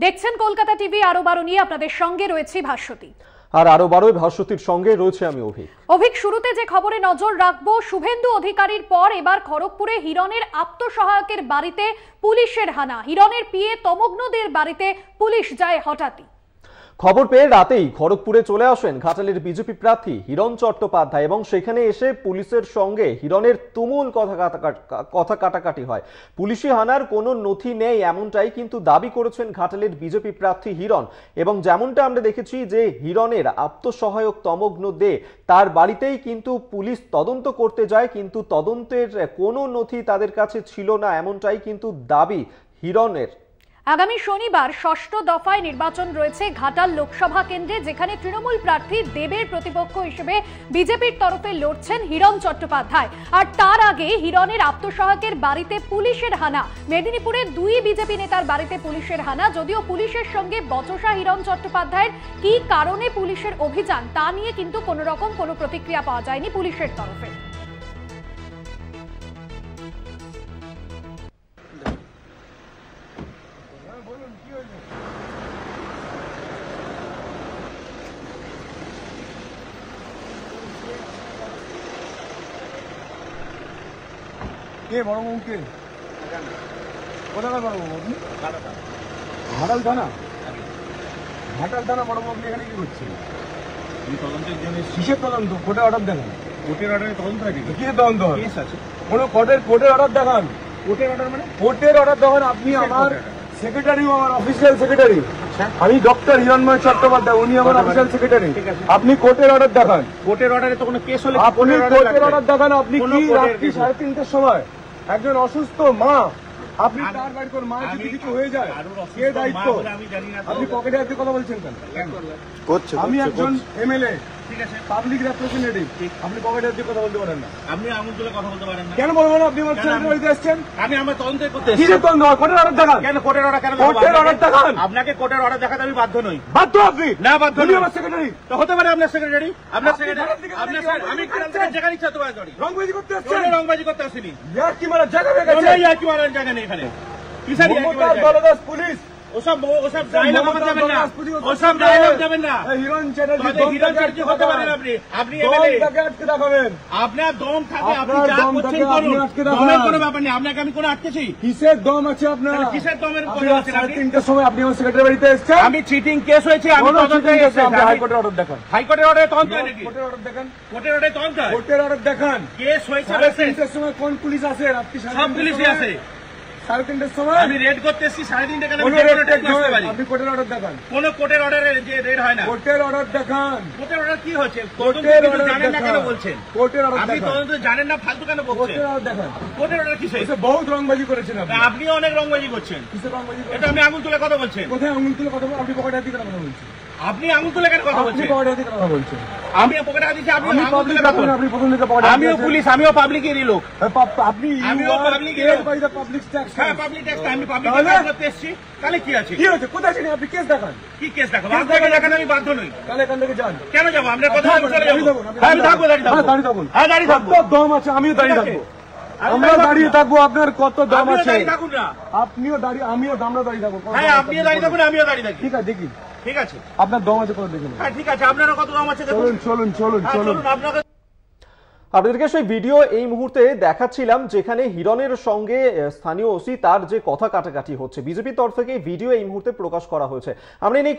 দেখছেন কলকাতা টিভি আরো 12 নিয়ে আপনাদের সঙ্গে রয়েছে ভাস্বতী। আর আরো 12 ভাস্বতীর সঙ্গে রয়েছে আমি অভিক। শুরুতে যে খবরে নজর রাখবো, শুভেন্দু অধিকারীর পর এবার খড়গপুরে হিরণের আত্মসহায়কের বাড়িতে পুলিশের হানা। হিরণের পিএ তমগ্নদের বাড়িতে পুলিশ যায় হঠাৎই। খবর পেয়ে রাতেই খড়গপুরে চলে আসেন ঘাটালের বিজেপি প্রার্থী হিরণ চট্টোপাধ্যায় এবং সেখানে এসে পুলিশের সঙ্গে হিরণের তুমুল কথা কাটাকাটি হয়। পুলিশি হানার কোনো নথি নেই এমনটাই কিন্তু দাবি করেছেন ঘাটালের বিজেপি প্রার্থী হিরণ। এবং যেমনটা আমরা দেখেছি যে হিরণের আত্মসহায়ক তমগ্ন দে তার বাড়িতেই কিন্তু পুলিশ তদন্ত করতে যায়, কিন্তু তদন্তের কোনো নথি তাদের কাছে ছিল না এমনটাই কিন্তু দাবি হিরণের। আগামী শনিবার ষষ্ঠ দফায় নির্বাচন রয়েছে ঘাটাল লোকসভা কেন্দ্রে, যেখানে তৃণমূল প্রার্থী দেবের প্রতিপক্ষ হিসেবে বিজেপির তরফে লড়ছেন হিরণ চট্টোপাধ্যায়। আর তার আগে হিরণের আত্মসহায়কের বাড়িতে পুলিশের হানা। মেদিনীপুরে দুই বিজেপি নেতার বাড়িতে পুলিশের হানা। যদিও পুলিশের সঙ্গে বচসা হিরণ চট্টোপাধ্যায়ের, কি কারণে পুলিশের অভিযান তা নিয়ে কিন্তু কোনো রকম কোনো প্রতিক্রিয়া পাওয়া যায়নি পুলিশের তরফে। কে বড় মুখে কোথাকার বড় বাবু? আপনি ঘাটাল থানা? ঘাটাল থানা বড় বাবু এখানে কি করছে? তদন্তের জন্য। কিসের তদন্ত? কোর্টের অর্ডার দেখান। কোর্টের অর্ডারে তদন্ত হয়? কি তদন্ত হয়? কেস আছে। কোনো কোর্টের অর্ডার দেখান। কোর্টের অর্ডার মানে? কোর্টের অর্ডার দেখান। আপনি আমার সেক্রেটারি, আমার অফিসিয়াল সেক্রেটারি। আমি ডক্টর হিরণময় চট্টোপাধ্যায়, উনি আমার অফিসিয়াল সেক্রেটারি। আপনি কোর্টের অর্ডার দেখান। কোর্টের অর্ডারে তো কোনো কেস হলে আপনি কোর্টের অর্ডার দেখান। আপনি কি রাত্রি 3:30টার সময় একজন অসুস্থ মা, আপনি তার বাড়ি কোন মায়ের যদি কিছু হয়ে যায় কে দায়িত্ব? আপনি পকেটে হাতে কথা বলছেন কেন? আমি একজন এমএলএ, ঠিক আছে, পাবলিক রিপ্রেজেন্টেটিভ, আপনি পকেটে হাতে কথা বলতে পারেন না। আপনি আঙুল তুলে কথা বলতে পারেন না। কেন বলবো না? আপনি আমার ছেলের বাড়িতে আসছেন। আমি আমার তদন্ত করতে এসেছি। কি তদন্ত? কোর্টের অর্ডার দেখান। কেন কোর্টের অর্ডার? কেন কোর্টের অর্ডার দেখান? আপনাকে কোর্টের অর্ডার দেখাতে আমি বাধ্য নই। বাধ্য আপনি? না বাধ্য নই। আমার সেক্রেটারি তো হতে পারে। আপনার সেক্রেটারি, আপনার সেক্রেটারি, আপনার আমি কারণ থেকে জায়গা নিচ্ছি তোমার গাড়ি। রংবাজি করতে আসছেন? রংবাজি করতে আসেনি। ইয়ার কি মারার জায়গা হয়ে গেছে? ইয়ার কি মারার জায়গা নেই এখানে। কিসের বলদাস পুলিশ? ওসব ডায়লগ যাবেন না, ওসব ডায়লগ যাবেন না। হিরণ চ্যাটার্জি হতে পারেন আপনি। আপনি এমএলএ, তাকে আটকে রাখবেন। আপনার দম থাকে, আপনি যা করছেন করুন। দমের কোনো ব্যাপার নেই। আপনাকে আমি কোনো আটকেছি? কিসের দম আছে আপনার? কিসের দমের কথা আছে? 3:30টার সময় আপনি আমার সেক্রেটারি বাড়িতে এসেছেন। আমি চিটিং কেস হয়েছে, আমি তদন্তে এসেছি। আপনি হাইকোর্টের অর্ডার দেখান। হাইকোর্টের অর্ডারে তদন্ত হয় নাকি? কোর্টের অর্ডার দেখান। কোর্টের অর্ডারে তদন্ত হয়? কোর্টের অর্ডার দেখান। কেস হয়েছে। 3:30টার সময় কোন পুলিশ আসে? রাত্রি সব পুলিশই আসে। 3:30টার সময় আমি রেড করতে এসেছি। 3:30 টাকা আপনি কোর্টের অর্ডার দেখান। কোন কোর্টের অর্ডারে যে রেড হয় না। কোর্টের অর্ডার দেখান। কোর্টের অর্ডার কি হচ্ছে? কোর্টের অর্ডার জানেন না কেন বলছেন? কোর্টের অর্ডার আপনি তদন্ত জানেন না, ফালতু কেন বলছেন? কোর্টের অর্ডার দেখান। কোর্টের অর্ডার কি হচ্ছে? বহুত রংবাজি করেছেন আপনি। আপনিও অনেক রংবাজি করছেন। কিসের রংবাজি? এটা আমি আঙুল তুলে কথা বলছেন। কোথায় আঙুল তুলে কথা বলছেন? আপনি পকেটে হাতে কথা বলছেন। আপনি আঙুল তুলে কেন কথা বলছেন? পকেটে হাতে কথা বলছেন। আমি পকেটে হাতে দিচ্ছি, আপনি আঙুল তুলে কথা বলছেন। আপনি প্রথম থেকে পকেটে। আমিও পুলিশ, আমিও পাবলিকেরই লোক। আপনি আমিও পাবলিকের বাই দ্য পাবলিক ট্যাক্স। হ্যাঁ, পাবলিক ট্যাক্স। আমি পাবলিক ট্যাক্স করতে এসেছি। তাহলে কি আছে? কি হচ্ছে? কোথায় ছিলেন আপনি? কেস দেখান। কি কেস দেখাবো? আপনাকে দেখাতে আমি বাধ্য নই। তাহলে এখান থেকে যান। কেন যাব? আমরা কথা বলতে চলে যাব। আমি থাকবো, দাঁড়িয়ে থাকবো। দাঁড়িয়ে থাকুন। হ্যাঁ, দাঁড়িয়ে থাকবো। কত দম আছে? আমিও দাঁড়িয়ে থাকবো। আমরা দাঁড়িয়ে থাকবো। আপনার কত দম আছে? আপনিও দাঁড়িয়ে, আমিও আমরা দাঁড়িয়ে থাকবো। হ্যাঁ, আপনিও দাঁড়িয়ে থাকুন, আমিও দাঁড়িয়ে থাকি। ঠিক আছে, দেখি। ঠিক আছে, আপনার দম আছে কত দেখুন। হ্যাঁ, ঠিক আছে, আপনারও কত দম আছে দেখুন। চলুন চলুন চলুন। আপনাকে আপনাদেরকে সেই ভিডিও এই মুহূর্তে দেখাচ্ছিলাম যেখানে হিরণের সঙ্গে স্থানীয় ওসি তার যে কথা কাটাকাটি হচ্ছে। বিজেপির তরফ থেকে ভিডিও এই মুহূর্তে প্রকাশ করা হয়েছে। আমরা এই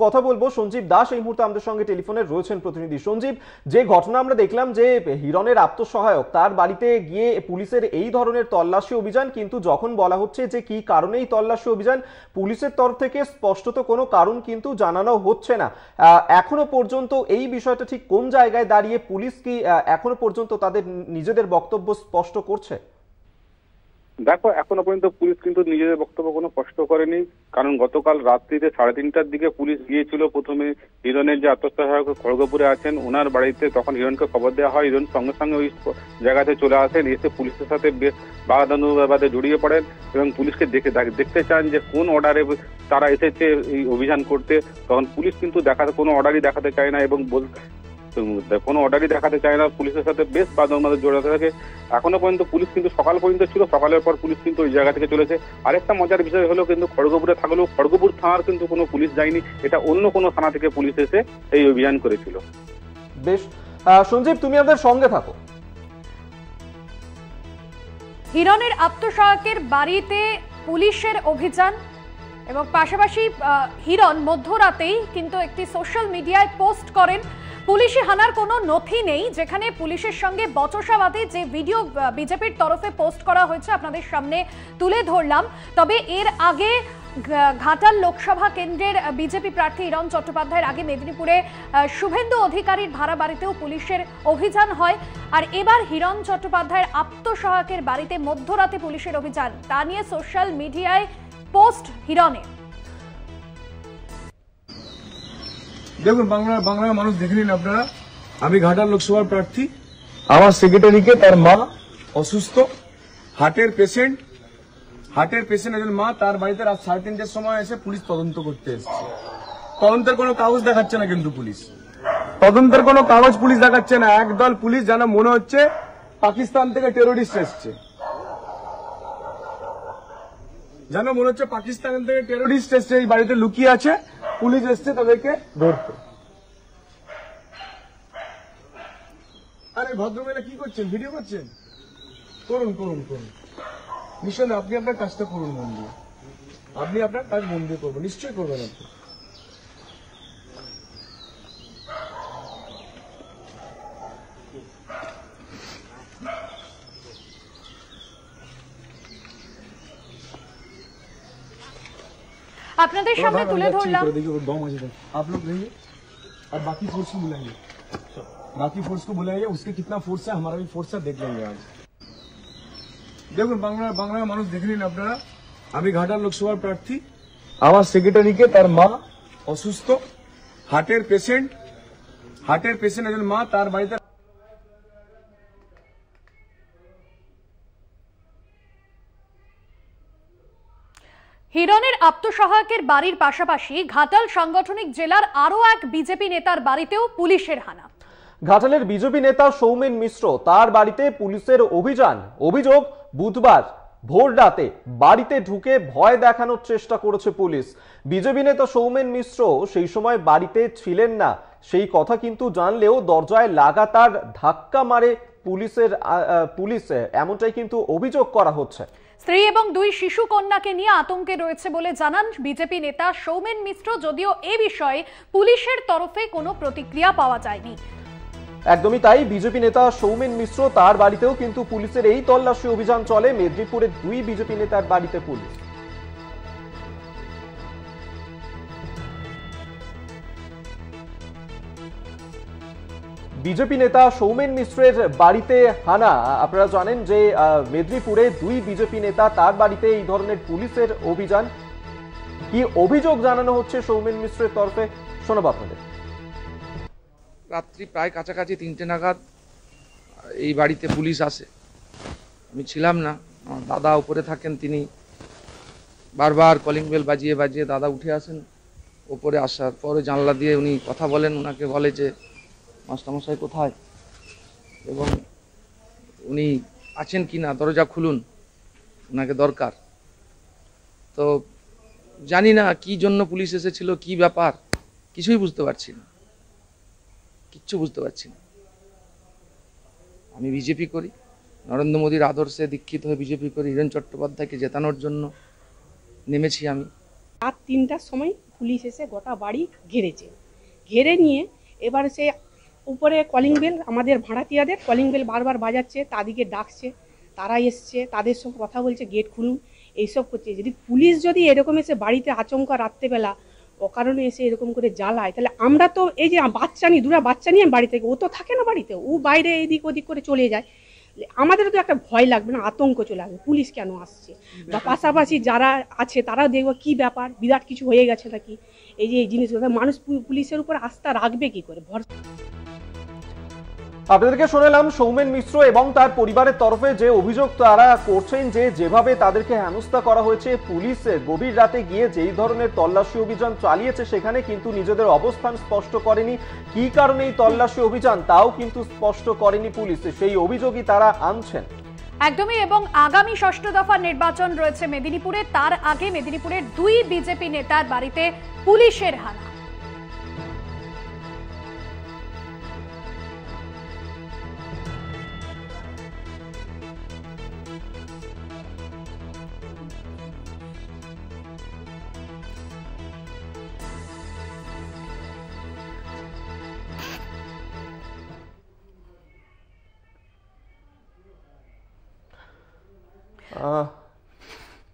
কথা বলবো। সঞ্জীব দাস এই মুহূর্তে আমাদের সঙ্গে টেলিফোনে রয়েছেন প্রতিনিধি। সঞ্জীব, যে ঘটনা আমরা দেখলাম যে হিরণের আত্মসহায়ক তার বাড়িতে গিয়ে পুলিশের এই ধরনের তল্লাশি অভিযান, কিন্তু যখন বলা হচ্ছে যে কি কারণে এই তল্লাশি অভিযান, পুলিশের তরফ থেকে স্পষ্টত কোনো কারণ কিন্তু জানানো হচ্ছে না। এখনো পর্যন্ত এই বিষয়টা ঠিক কোন জায়গায় দাঁড়িয়ে? পুলিশ কি এখনো পর্যন্ত তাদের নিজেদের বক্তব্য স্পষ্ট করছে? দেখো, এখনো পর্যন্ত পুলিশ কিন্তু নিজেদের বক্তব্য কোনো স্পষ্ট করেনি। কারণ গতকাল রাত্রিতে 3:30টার দিকে পুলিশ গিয়েছিল প্রথমে হিরণের যে আত্মসহায়ক খড়গপুরে আছেন ওনার বাড়িতে। তখন হিরণকে খবর দেওয়া হয়। হিরণ সঙ্গে সঙ্গে ওই জায়গাতে চলে আসেন, এসে পুলিশের সাথে বেশ বাদানুবাদে জড়িয়ে পড়েন এবং পুলিশকে দেখতে চান যে কোন অর্ডারে তারা এসেছে এই অভিযান করতে। তখন পুলিশ কিন্তু কোনো অর্ডারই দেখাতে চায় না এবং কোনো অর্ডারই দেখাতে চায় না, পুলিশের সাথে বেশ বাদমাদের জড়াতে থাকে। এখনো পর্যন্ত পুলিশ কিন্তু সকাল পর্যন্ত ছিল, সকালের পর পুলিশ কিন্তু ওই জায়গা থেকে চলেছে। আরেকটা মজার বিষয় হলো কিন্তু খড়গপুরে থাকলেও খড়গপুর থানার কিন্তু কোনো পুলিশ যায়নি, এটা অন্য কোনো থানা থেকে পুলিশ এসে এই অভিযান করেছিল। বেশ, সঞ্জীব তুমি আমাদের সঙ্গে থাকো। হিরণের আত্মসহায়কের বাড়িতে পুলিশের অভিযান এবং পাশাপাশি হিরণ মধ্যরাতেই কিন্তু একটি সোশ্যাল মিডিয়ায় পোস্ট করেন পুলিশি হানার কোনো নথি নেই, যেখানে পুলিশের সঙ্গে বচসাবাদী যে ভিডিও বিজেপির তরফে পোস্ট করা হয়েছে আপনাদের সামনে তুলে ধরলাম। তবে এর আগে ঘাটাল লোকসভা কেন্দ্রের বিজেপি প্রার্থী হিরণ চট্টোপাধ্যায়ের আগে মেদিনীপুরে শুভেন্দু অধিকারীর ভাড়া বাড়িতেও পুলিশের অভিযান হয়। আর এবার হিরণ চট্টোপাধ্যায়ের আত্মসহায়কের বাড়িতে মধ্যরাতে পুলিশের অভিযান, তা নিয়ে সোশ্যাল মিডিয়ায় পোস্ট হিরণের। দেখুন, বাংলার মানুষ দেখে নিন আপনারা, আমি ঘাটাল লোকসভার প্রার্থী। আমার সেক্রেটারিকে তার মা অসুস্থ, হার্টের পেশেন্ট একজন মা, তার বাড়িতে রাত 3:30টার সময় এসে পুলিশ তদন্ত করতে এসেছে। তদন্তের কোনো কাগজ দেখাচ্ছে না, কিন্তু পুলিশ তদন্তের কোনো কাগজ পুলিশ দেখাচ্ছে না। একদল পুলিশ যেন মনে হচ্ছে পাকিস্তান থেকে টেরোরিস্ট এসছে, যেন মনে হচ্ছে পাকিস্তান থেকে টেরোরিস্ট এসছে, এই বাড়িতে লুকিয়ে আছে, পুলিশ এসছে তাদেরকে ধরতে। আরে ভদ্রমহিলা কি করছেন? ভিডিও করছেন? করুন করুন করুন, নিশ্চয় আপনি আপনার কাজটা করুন মন দিয়ে, আপনি আপনার কাজ মন দিয়ে করবেন, নিশ্চয়ই করবেন আপনি। আপনাদের সামনে তুলে ধরলাম। आप लोग रहिए और बाकी फोर्स को बुलाइए, बाकी फोर्स को बुलाइए, उसके कितना फोर्स है, हमारा भी फोर्स है, देख लेंगे आज। দেখুন, বাংলার মানুষ দেখে নিন আপনারা, আমি ঘাটাল লোকসভার প্রার্থী। আমার সেক্রেটারিকে তার মা অসুস্থ, হার্টের পেশেন্ট একজন মা, তার বাড়িতে হিরণের আত্মসহায়কের বাড়ির পাশাপাশি ঘাটাল সাংগঠনিক জেলার আরো এক বিজেপি নেতার বাড়িতেও পুলিশের হানা। ঘাটালের বিজেপি নেতা সৌমেন মিশ্র, তার বাড়িতে পুলিশের অভিযান। অভিযোগ, বুধবার ভোর রাতে বাড়িতে ঢুকে ভয় দেখানোর চেষ্টা করেছে পুলিশ। বিজেপি নেতা সৌমেন মিশ্র সেই সময় বাড়িতে ছিলেন না, সেই কথা কিন্তু জানলেও দরজায় লাগাতার ধাক্কা মারে পুলিশ, এমনটাই কিন্তু অভিযোগ করা হচ্ছে। স্ত্রী এবং 2 শিশু কন্যাকে নিয়ে আতঙ্কে রয়েছে বলে জানান বিজেপি নেতা সৌমেন মিশ্র, যদিও এ বিষয়ে পুলিশের তরফে কোনো প্রতিক্রিয়া পাওয়া যায়নি। একদমই তাই, বিজেপি নেতা সৌমেন মিশ্র তার বাড়িতেও কিন্তু পুলিশের এই তল্লাশি অভিযান চলে। মেদিনীপুরের 2 বিজেপি নেতার বাড়িতে পুলিশ। বিজেপি নেতা সৌমেন মিশ্রের বাড়িতে হানা। আপনারা জানেন যে মেদিনীপুরে 2 বিজেপি নেতা, তার বাড়িতে এই ধরনের পুলিশের অভিযান। কি অভিযোগ জানানো হচ্ছে সৌমেন মিশ্রের তরফে, শোনাব আপনাদের। রাত্রি প্রায় কাছাকাছি 3টে নাগাদ এই বাড়িতে পুলিশ আসে। আমি ছিলাম না, আমার দাদা উপরে থাকেন, তিনি বারবার কলিং বেল বাজিয়ে বাজিয়ে দাদা উঠে আসেন। ওপরে আসার পরে জানলা দিয়ে উনি কথা বলেন, ওনাকে বলে যে মাস্টারমশাই কোথায় এবং উনি আছেন কি না, দরজা খুলুন, ওনাকে দরকার। তো জানি না কি জন্য পুলিশ এসেছিল, কি ব্যাপার, কিছুই বুঝতে পারছি না, কিচ্ছু বুঝতে পারছি না। আমি বিজেপি করি, নরেন্দ্র মোদীর আদর্শে দীক্ষিত হয়ে বিজেপি করি, হিরণ চট্টোপাধ্যায়কে জেতানোর জন্য নেমেছি আমি। রাত 3টার সময় পুলিশ এসে গোটা বাড়ি ঘিরেছে, ঘিরে নিয়ে এবার সে উপরে কলিং বেল, আমাদের ভাড়াটিয়াদের কলিং বেল বারবার বাজাচ্ছে, তাদেরকে ডাকছে, তারা এসছে, তাদের সঙ্গে কথা বলছে, গেট খুলুন, এইসব করছে। যদি পুলিশ যদি এরকম এসে বাড়িতে আচমকা রাত্রেবেলা অকারণে এসে এরকম করে জ্বালায়, তাহলে আমরা তো এই যে বাচ্চা নিয়ে, 2টা বাচ্চা নিয়ে বাড়ি থেকে, ও তো থাকে না বাড়িতে, ও বাইরে এদিক ওদিক করে চলে যায়, আমাদেরও তো একটা ভয় লাগবে না, আতঙ্ক চলে আসবে, পুলিশ কেন আসছে। বা পাশাপাশি যারা আছে তারা দেখবো কি ব্যাপার, বিরাট কিছু হয়ে গেছে নাকি, এই যে এই জিনিসগুলো মানুষ পুলিশের উপর আস্থা রাখবে কি করে, ভরসা। আপনাদেরকে শোনালাম সৌমেন মিশ্র এবং তার পরিবারের তরফে যে অভিযোগ তারা করছেন, যে যেভাবে তাদেরকে হেনস্থা করা হয়েছে, পুলিশ গভীর রাতে গিয়ে যেই ধরনের তল্লাশি অভিযান চালিয়েছে সেখানে কিন্তু নিজেদের অবস্থান স্পষ্ট করেনি, কি কারণে এই তল্লাশি অভিযান তাও কিন্তু স্পষ্ট করেনি পুলিশ, সেই অভিযোগই তারা আনছেন। একদমই। এবং আগামী ষষ্ঠ দফার নির্বাচন রয়েছে মেদিনীপুরে, তার আগে মেদিনীপুরের 2 বিজেপি নেতার বাড়িতে পুলিশের হানা।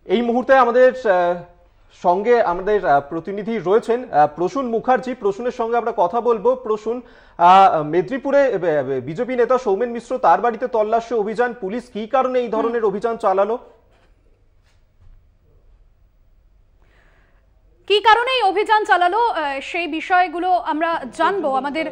এই মুহূর্তে আমাদের সঙ্গে আমাদের প্রতিনিধি রয়েছেন প্রসূন মুখার্জি। প্রসূনের সঙ্গে আমরা কথা বলবো। প্রসূন, মেদিনীপুরে বিজেপি নেতা সৌমেন মিশ্র তার বাড়িতে তল্লাশি অভিযান, পুলিশ কি কারণে এই ধরনের অভিযান চালালো, কি কারণে এই অভিযান চালালো সেই বিষয়গুলো আমরা জানবো। আমাদের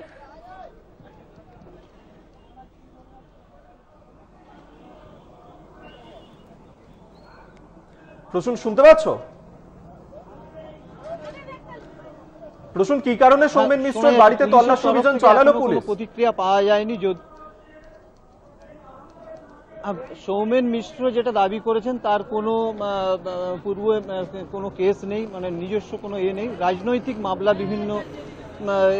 প্রসূন শুনতে পাচ্ছ? প্রসূন, কি কারণে সৌমেন মিশ্রের বাড়িতে তল্লাশি অভিযান চালালো পুলিশ? প্রতিক্রিয়া পাওয়া যায়নি। সৌমেন মিশ্র যেটা দাবি করেছেন তার কোনো পূর্বে কোনো কেস নেই, মানে নিজস্ব কোনো নেই, রাজনৈতিক মামলা বিভিন্ন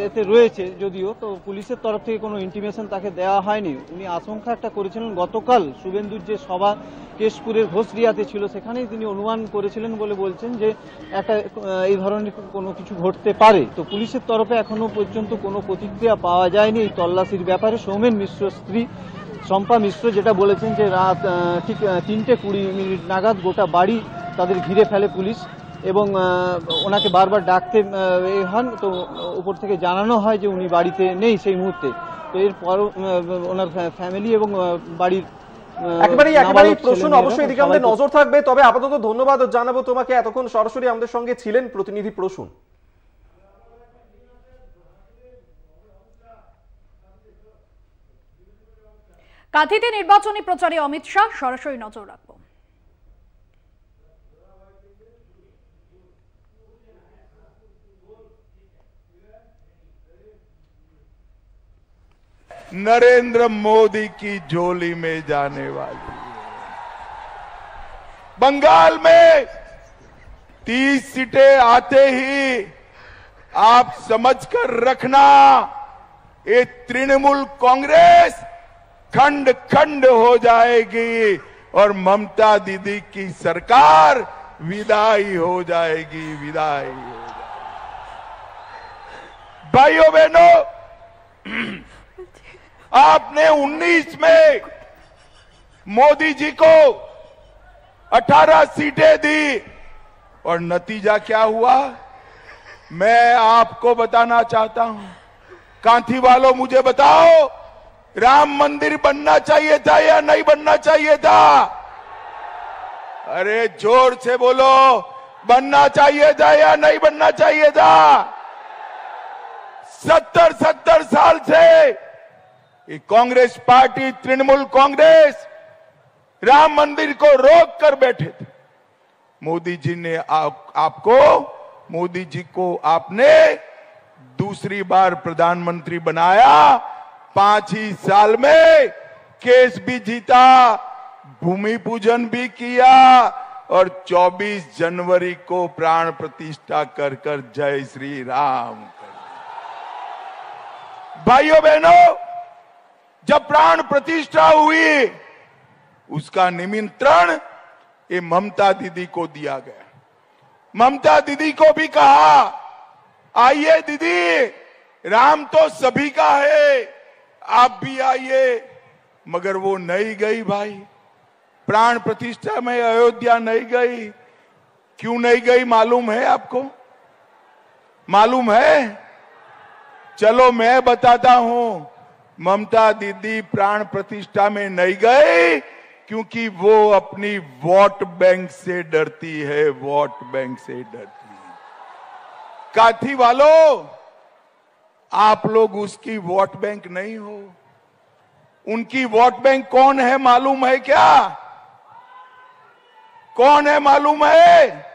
এতে রয়েছে যদিও, তো পুলিশের তরফ থেকে কোনো ইন্টিমেশন তাকে দেওয়া হয়নি। উনি আশঙ্কা একটা করেছিলেন, গতকাল শুভেন্দুর যে সভা কেশপুরের ঘোষরিয়াতে ছিল সেখানেই তিনি অনুমান করেছিলেন বলে বলছেন যে একটা এই ধরনের কোনো কিছু ঘটতে পারে। তো পুলিশের তরফে এখনো পর্যন্ত কোনো প্রতিক্রিয়া পাওয়া যায়নি এই তল্লাশির ব্যাপারে। সৌমেন মিশ্র স্ত্রী শম্পা মিশ্র যেটা বলেছেন যে রাত ঠিক 3:20 নাগাদ গোটা বাড়ি তাদের ঘিরে ফেলে পুলিশ এবং ওনাকে বারবার ডাকতে হন, তো উপর থেকে জানানো হয় যে উনি বাড়িতে নেই সেই মুহূর্তে। তো এরপর ওনার ফ্যামিলি এবং বাড়ির একেবারেই প্রশ্ন অবশ্যই এদিকে আমাদের নজর থাকবে। তবে আপাতত ধন্যবাদ জানাবো তোমাকে, এতক্ষণ সরাসরি আমাদের সঙ্গে ছিলেন প্রতিনিধি প্রসূন। কাঁথিতে নির্বাচনী প্রচারে অমিত শাহ, সরাসরি নজর রাখবো। नरेंद्र मोदी की झोली में जाने वाली है। बंगाल में 30 सीटें आते ही आप समझकर रखना, ये तृणमूल कांग्रेस खंड खंड हो जाएगी और ममता दीदी की सरकार विदाई हो जाएगी, विदाई हो जाएगी। भाइयों बहनों, आपने 19 में मोदी जी को 18 सीटें दी और नतीजा क्या हुआ मैं आपको बताना चाहता हूं। कांथी वालों, मुझे बताओ, राम मंदिर बनना चाहिए था या नहीं बनना चाहिए था? अरे जोर से बोलो, बनना चाहिए था या नहीं बनना चाहिए था? 70 साल से ये कांग्रेस पार्टी, तृणमूल कांग्रेस राम मंदिर को रोक कर बैठे थे। मोदी जी ने मोदी जी को आपने दूसरी बार प्रधानमंत्री बनाया। 5 ही साल में केस भी जीता, भूमि पूजन भी किया और 24 जनवरी को प्राण प्रतिष्ठा कर जय श्री राम कर। भाइयों बहनों, जब प्राण प्रतिष्ठा हुई उसका निमंत्रण ये ममता दीदी को दिया गया। ममता दीदी को भी कहा, आइए दीदी, राम तो सभी का है, आप भी आइए। मगर वो नहीं गई भाई, प्राण प्रतिष्ठा में अयोध्या नहीं गई। क्यों नहीं गई मालूम है आपको? मालूम है? चलो मैं बताता हूं। ममता दीदी प्राण प्रतिष्ठा में नहीं गई क्योंकि वो अपनी वोट बैंक से डरती है, वोट बैंक से डरती है। काथी वालों, आप लोग उसकी वोट बैंक नहीं हो, उनकी वोट बैंक कौन है मालूम है क्या? कौन है मालूम है?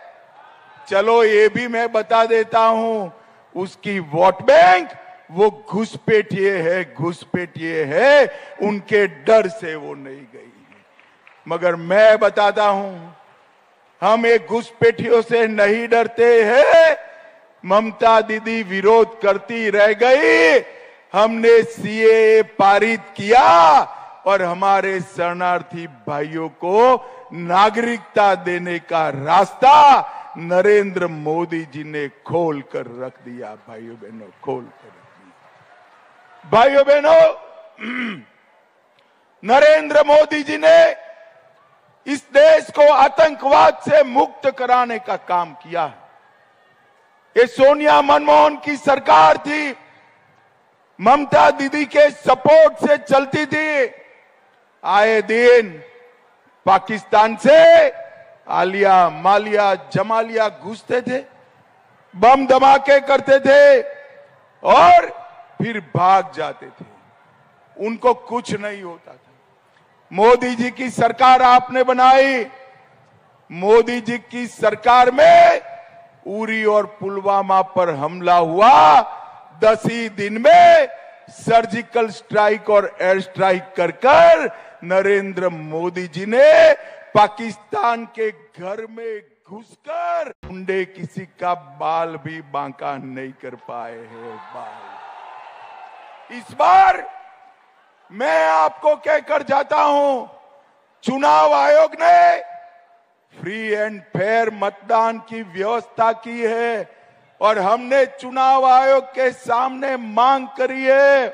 चलो ये भी मैं बता देता हूं, उसकी वोट बैंक वो घुसपैठिए है, घुसपैठिए है, उनके डर से वो नहीं गई है। मगर मैं बताता हूं, हम एक घुसपैठियों से नहीं डरते हैं। ममता दीदी विरोध करती रह गई, हमने सीएए पारित किया और हमारे शरणार्थी भाइयों को नागरिकता देने का रास्ता नरेंद्र मोदी जी ने खोल कर रख दिया। भाइयों बहनों, खोल कर रख दिया। भाइयों बहनों, नरेंद्र मोदी जी ने इस देश को आतंकवाद से मुक्त कराने का काम किया है। ये सोनिया मनमोहन की सरकार थी, ममता दीदी के सपोर्ट से चलती थी। आए दिन पाकिस्तान से आलिया, मालिया, जमालिया घुसते थे, बम धमाके करते थे और फिर भाग जाते थे, उनको कुछ नहीं होता था। मोदी जी की सरकार आपने बनाई। मोदी जी की सरकार में उरी और पुलवामा पर हमला हुआ, 10 ही दिन में सर्जिकल स्ट्राइक और एयर स्ट्राइक कर कर नरेंद्र मोदी जी ने पाकिस्तान के घर में घुसकर गुंडे किसी का बाल भी बांका नहीं कर पाए हैं। बाल इस बार मैं आपको कहकर जाता हूं, चुनाव आयोग ने फ्री एंड फेयर मतदान की व्यवस्था की है और हमने चुनाव आयोग के सामने मांग करी है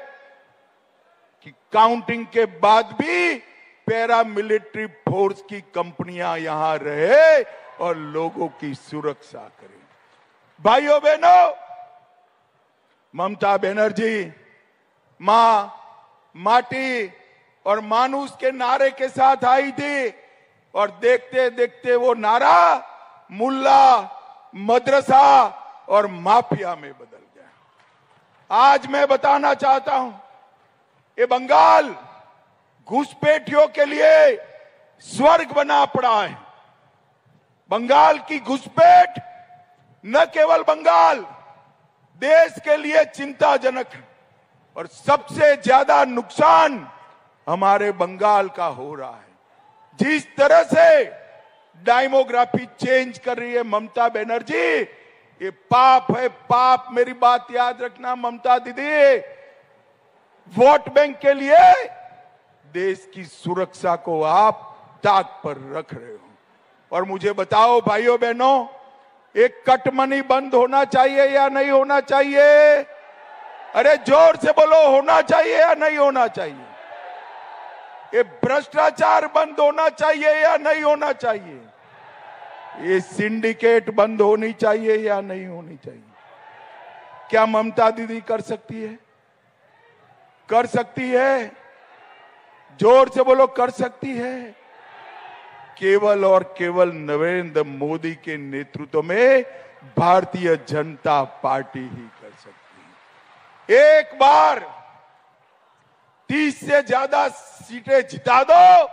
कि काउंटिंग के बाद भी पैरामिलिट्री फोर्स की कंपनियां यहां रहे और लोगों की सुरक्षा करें। भाइयों बहनों, ममता बनर्जी मां, माटी और मानुष के नारे के साथ आई थी और देखते देखते वो नारा मुल्ला, मदरसा और माफिया में बदल गया। आज मैं बताना चाहता हूं, ये बंगाल घुसपैठियों के लिए स्वर्ग बना पड़ा है। बंगाल की घुसपैठ न केवल बंगाल, देश के लिए चिंताजनक है और सबसे ज्यादा नुकसान हमारे बंगाल का हो रहा है। जिस तरह से डेमोग्राफी चेंज कर रही है ममता बनर्जी, ये पाप है, पाप। मेरी बात याद रखना ममता दीदी, वोट बैंक के लिए देश की सुरक्षा को आप ताक पर रख रहे हो। और मुझे बताओ भाइयों बहनों, एक कट मनी बंद होना चाहिए या नहीं होना चाहिए? अरे जोर से बोलो, होना चाहिए या नहीं होना चाहिए? ये भ्रष्टाचार बंद होना चाहिए या नहीं होना चाहिए? ये सिंडिकेट बंद होनी चाहिए या नहीं होनी चाहिए? क्या ममता दीदी कर सकती है? कर सकती है? जोर से बोलो, कर सकती है? केवल और केवल नरेंद्र मोदी के नेतृत्व में भारतीय जनता पार्टी ही कर सकती है। एक बार 30 से ज्यादा सीटें जिता दो,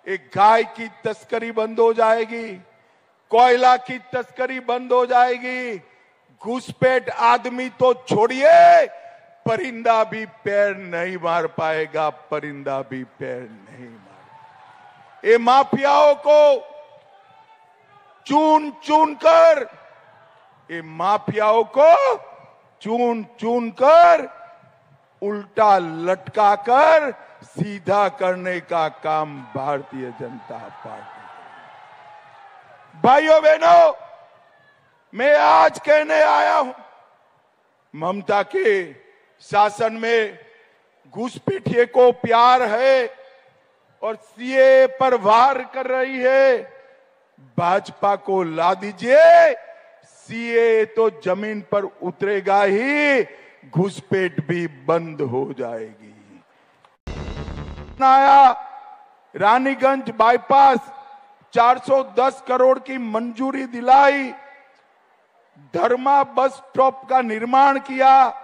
एक गाय की तस्करी बंद हो जाएगी, कोयला की तस्करी बंद हो जाएगी, घुसपैठ आदमी तो छोड़िए, परिंदा भी पैर नहीं मार पाएगा, परिंदा भी पैर नहीं मार। ये माफियाओं को चून चून कर, ये माफियाओं को चून चून कर उल्टा लटका कर सीधा करने का काम भारतीय जनता पार्टी। भाइयों बहनों, मैं आज कहने आया हूं, ममता के शासन में घुसपैठिए को प्यार है और सीए पर वार कर रही है। भाजपा को ला दीजिए, सीए तो जमीन पर उतरेगा ही, घुसपैठ भी बंद हो जाएगी। नया रानीगंज बाईपास 410 करोड़ की मंजूरी दिलाई, धर्मा बस स्टॉप का निर्माण किया,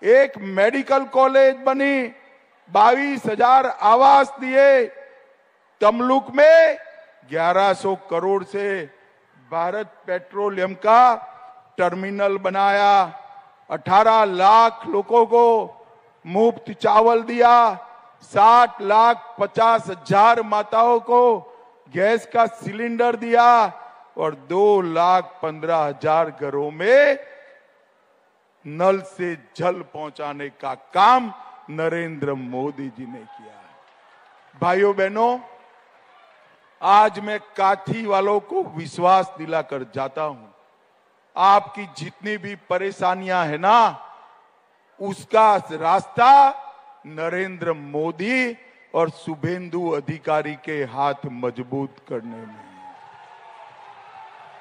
एक मेडिकल कॉलेज बनी, 22,000 आवास दिए, तमलुक में 1100 करोड़ से भारत पेट्रोलियम का टर्मिनल बनाया, 18 लाख लोगों को मुफ्त चावल दिया, 60,50,000 माताओं को गैस का सिलेंडर दिया और 2,15,000 घरों में नल से जल पहुंचाने का काम नरेंद्र मोदी जी ने किया है। भाइयों बहनों, आज मैं काथी वालों को विश्वास दिलाकर जाता हूं, आपकी जितनी भी परेशानियां है ना, उसका रास्ता नरेंद्र मोदी और शुभेंदु अधिकारी के हाथ मजबूत करने में।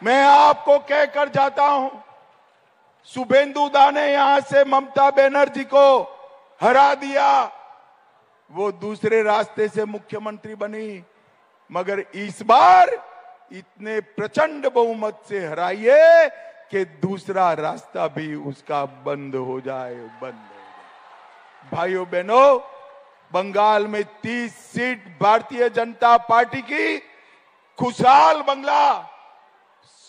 मैं आपको कहकर जाता हूं, शुभेंदु दा ने यहां से ममता बनर्जी को हरा दिया, वो दूसरे रास्ते से मुख्यमंत्री बनी, मगर इस बार इतने प्रचंड बहुमत से हराइए कि दूसरा रास्ता भी उसका बंद हो जाए। भाइयों बहनों, बंगाल में 30 सीट भारतीय जनता पार्टी की खुशहाल बांग्ला,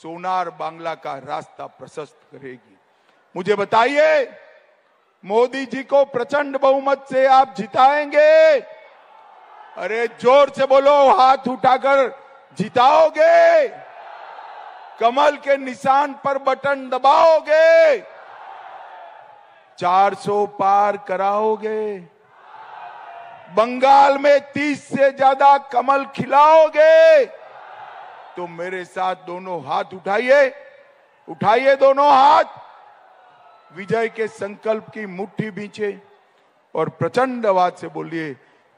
सोनार बांग्ला का रास्ता प्रशस्त करेगी। मुझे बताइए, मोदी जी को प्रचंड बहुमत से आप जिताएंगे? अरे जोर से बोलो, हाथ उठाकर जिताओगे? कमल के निशान पर बटन दबाओगे? 400 पार कराओगे? बंगाल में 30 से ज्यादा कमल खिलाओगे? तो मेरे साथ दोनों हाथ उठाइए, उठाइए दोनों हाथ, विजय के संकल्प की मुट्ठी बींचे और प्रचंड आवाज से बोलिए,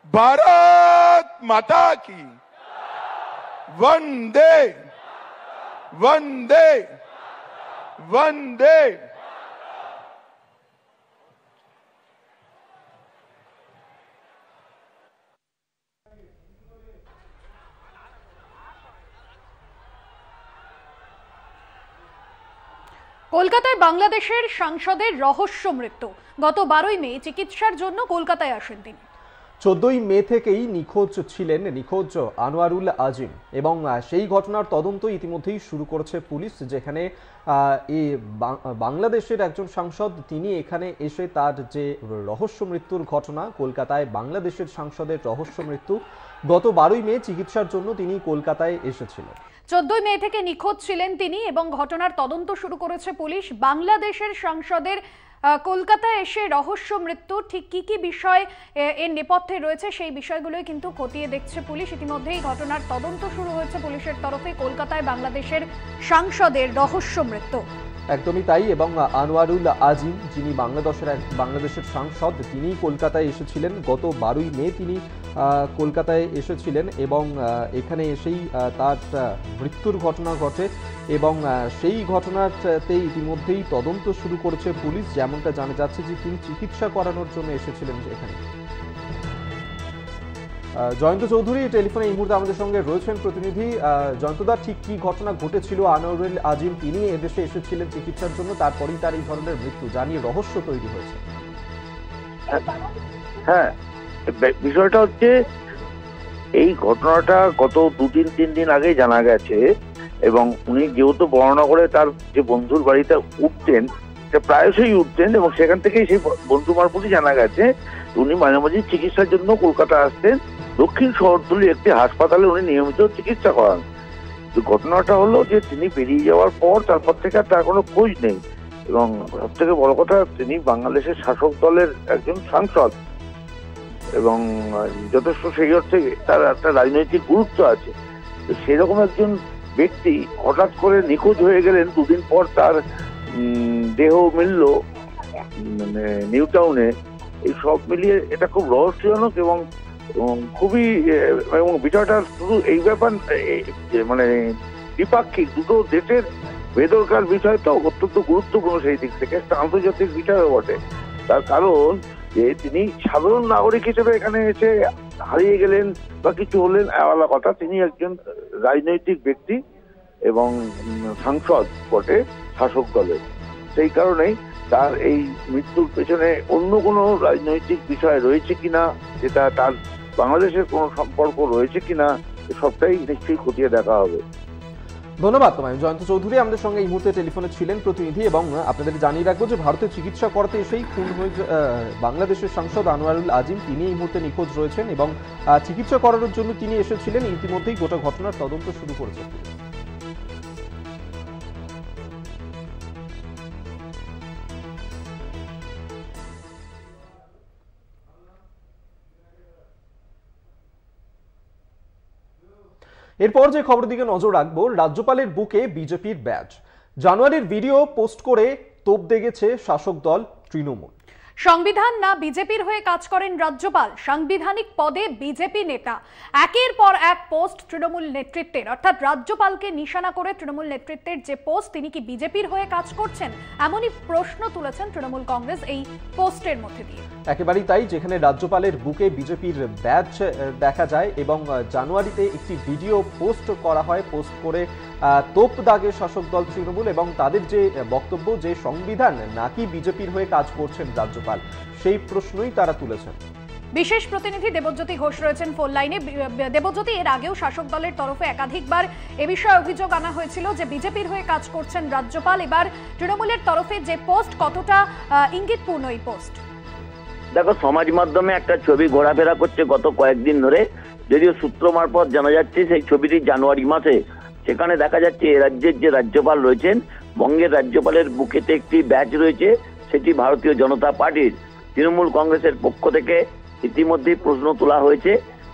भारत माता की वंदे वंदे वंदे। কলকাতায় বাংলাদেশের সাংসদের রহস্য মৃত্যু। গত 12ই মে চিকিৎসার জন্য কলকাতায় আসেন তিনি। 14ই মে থেকেই নিখোঁজ ছিলেন আনোয়ারুল আজিম এবং সেই ঘটনার তদন্ত ইতিমধ্যেই শুরু করেছে পুলিশ, যেখানে এই বাংলাদেশের একজন সাংসদ তিনি এখানে এসে তার যে রহস্য মৃত্যুর ঘটনা, কলকাতায় বাংলাদেশের সাংসদের রহস্য মৃত্যু, গত 12ই মে চিকিৎসার জন্য তিনি কলকাতায় এসেছিলেন। 14ই মে থেকে নিখোঁজ ছিলেন তিনি এবং ঘটনার তদন্ত শুরু করেছে পুলিশ। বাংলাদেশের সাংসদের কলকাতায় এসে রহস্য মৃত্যু, ঠিক কি কি বিষয় এর নেপথ্যে রয়েছে সেই বিষয়গুলোই কিন্তু খতিয়ে দেখছে পুলিশ। ইতিমধ্যেই ঘটনার তদন্ত শুরু হয়েছে পুলিশের তরফে। কলকাতায় বাংলাদেশের সাংসদের রহস্য মৃত্যু, একদমই তাই। এবং আনোয়ারুল আজিম, যিনি বাংলাদেশের সাংসদ, তিনি কলকাতায় এসেছিলেন গত 12ই মে। তিনি কলকাতায় এসেছিলেন এবং এখানে এসেই তার মৃত্যুর ঘটনা ঘটে এবং সেই ঘটনাতেই ইতিমধ্যেই তদন্ত শুরু করেছে পুলিশ। যেমনটা জানা যাচ্ছে যে তিনি চিকিৎসা করানোর জন্য এসেছিলেন এখানে। জয়ন্ত চৌধুরী টেলিফোনে এই মুহূর্তে আমাদের সঙ্গে রয়েছেন প্রতিনিধি। জয়ন্তদা, ঠিক কি ঘটনা ঘটেছিল? আনোয়ারুল আজিম তিনি এদেশে এসেছিলেন চিকিৎসার জন্য, তারপরেই তার এই ধরনের মৃত্যু জানিয়ে রহস্য তৈরি হয়েছে। হ্যাঁ, বিষয়টা হচ্ছে এই ঘটনাটা গত 2-3 দিন আগে জানা গেছে এবং উনি যেহেতু বর্ণনা করে তার যে বন্ধুর বাড়িতে উঠতেন, প্রায়শই উঠতেন এবং সেখান থেকেই সেই বন্ধু মারফতই জানা গেছে উনি মাঝে মাঝে চিকিৎসার জন্য কলকাতা আসতেন। দক্ষিণ শহরতলির একটি হাসপাতালে উনি নিয়মিত চিকিৎসা করান। ঘটনাটা হলো যে তিনি বেরিয়ে যাওয়ার পর তারপর থেকে তার কোনো খোঁজ নেই এবং সব থেকে বড় কথা, তিনি বাংলাদেশের শাসক দলের একজন সাংসদ এবং যথেষ্ট সেই অর্থে তার একটা রাজনৈতিক গুরুত্ব আছে। সেরকম একজন ব্যক্তি হঠাৎ করে নিখোঁজ হয়ে গেলেন। 2 দিন পর তার দেহ মিলল মানে নিউ টাউনে। এই সব মিলিয়ে এটা খুব রহস্যজনক এবং খুবই, এবং বিষয়টা শুধু এই ব্যাপার মানে দ্বিপাক্ষিক দুটো দেশের ভেতরকার বিষয় তো অত্যন্ত গুরুত্বপূর্ণ সেই দিক থেকে, একটা আন্তর্জাতিক বিষয়ও বটে। তার কারণ যে তিনি সাধারণ নাগরিক হিসেবে এখানে এসে হারিয়ে গেলেন বা কিছু হলেন আলাদা কথা, তিনি একজন রাজনৈতিক ব্যক্তি এবং সাংসদ বটে শাসক দলের। সেই কারণেই তার এই মৃত্যুর পেছনে অন্য কোনো রাজনৈতিক বিষয় রয়েছে কিনা, যেটা তার বাংলাদেশের কোনো সম্পর্ক রয়েছে কিনা, সবটাই নিশ্চয়ই খতিয়ে দেখা হবে। ধন্যবাদ তোমায় জয়ন্ত চৌধুরী। আমাদের সঙ্গে এই মুহূর্তে টেলিফোনে ছিলেন প্রতিনিধি। এবং আপনাদের জানিয়ে রাখবো যে ভারতে চিকিৎসা করাতে এসেই খুন হয়ে বাংলাদেশের সাংসদ আনোয়ারুল আজিম তিনি এই মুহূর্তে নিখোঁজ রয়েছেন এবং চিকিৎসা করানোর জন্য তিনি এসেছিলেন। ইতিমধ্যেই গোটা ঘটনার তদন্ত শুরু করেছে। এরপর যে খবরের দিকে নজর রাখবো, রাজ্যপালের বুকে বিজেপির ব্যাজ। জানুয়ারির ভিডিও পোস্ট করে তোপ দেগেছে শাসক দল তৃণমূল। সংবিধান না বিজেপির হয়ে কাজ করেন রাজ্যপাল, সাংবিধানিক পদে বিজেপি নেতা। একের পর এক পোস্ট তৃণমূল নেতৃত্বের, অর্থাৎ রাজ্যপালকে নিশানা করে তৃণমূল নেতৃত্বের যে পোস্ট, তিনি কি বিজেপির হয়ে কাজ করছেন, এমনই প্রশ্ন তুলেছেন তৃণমূল কংগ্রেস এই পোস্টের মধ্যে দিয়ে। একেবারেই তাই, যেখানে রাজ্যপালের বুকে বিজেপির ব্যাজ দেখা যায় এবং জানুয়ারিতে একটি ভিডিও পোস্ট করা হয়, পোস্ট করে তোপ দাগে শাসক দল তৃণমূল এবং তাদের যে বক্তব্য যে সংবিধান নাকি বিজেপির হয়ে কাজ করছেন রাজ্যপাল, সেই প্রশ্নই তারা তুলেছেন। বিশেষ প্রতিনিধি দেবজ্যোতি ঘোষ রয়েছেন ফোন লাইনে। দেবজ্যোতি, এর আগেও শাসক দলের তরফে একাধিকবার এ বিষয়ে অভিযোগ আনা হয়েছিল যে বিজেপির হয়ে কাজ করছেন রাজ্যপাল। এবার তৃণমূলের তরফে যে পোস্ট, কতটা ইঙ্গিতপূর্ণ এই পোস্ট? দেখো, সমাজ মাধ্যমে একটা ছবি ঘোরাফেরা করছে গত কয়েকদিন ধরে, যদিও সূত্র মারফত জানা যাচ্ছে সেই ছবিটি জানুয়ারি মাসে। সেখানে দেখা যাচ্ছে এ রাজ্যের যে রাজ্যপাল রয়েছেন, বঙ্গের রাজ্যপালের বুকেতে একটি ব্যাজ রয়েছে, সেটি ভারতীয় জনতা পার্টির। তৃণমূল কংগ্রেসের পক্ষ থেকে ইতিমধ্যেই প্রশ্ন তোলা হয়েছে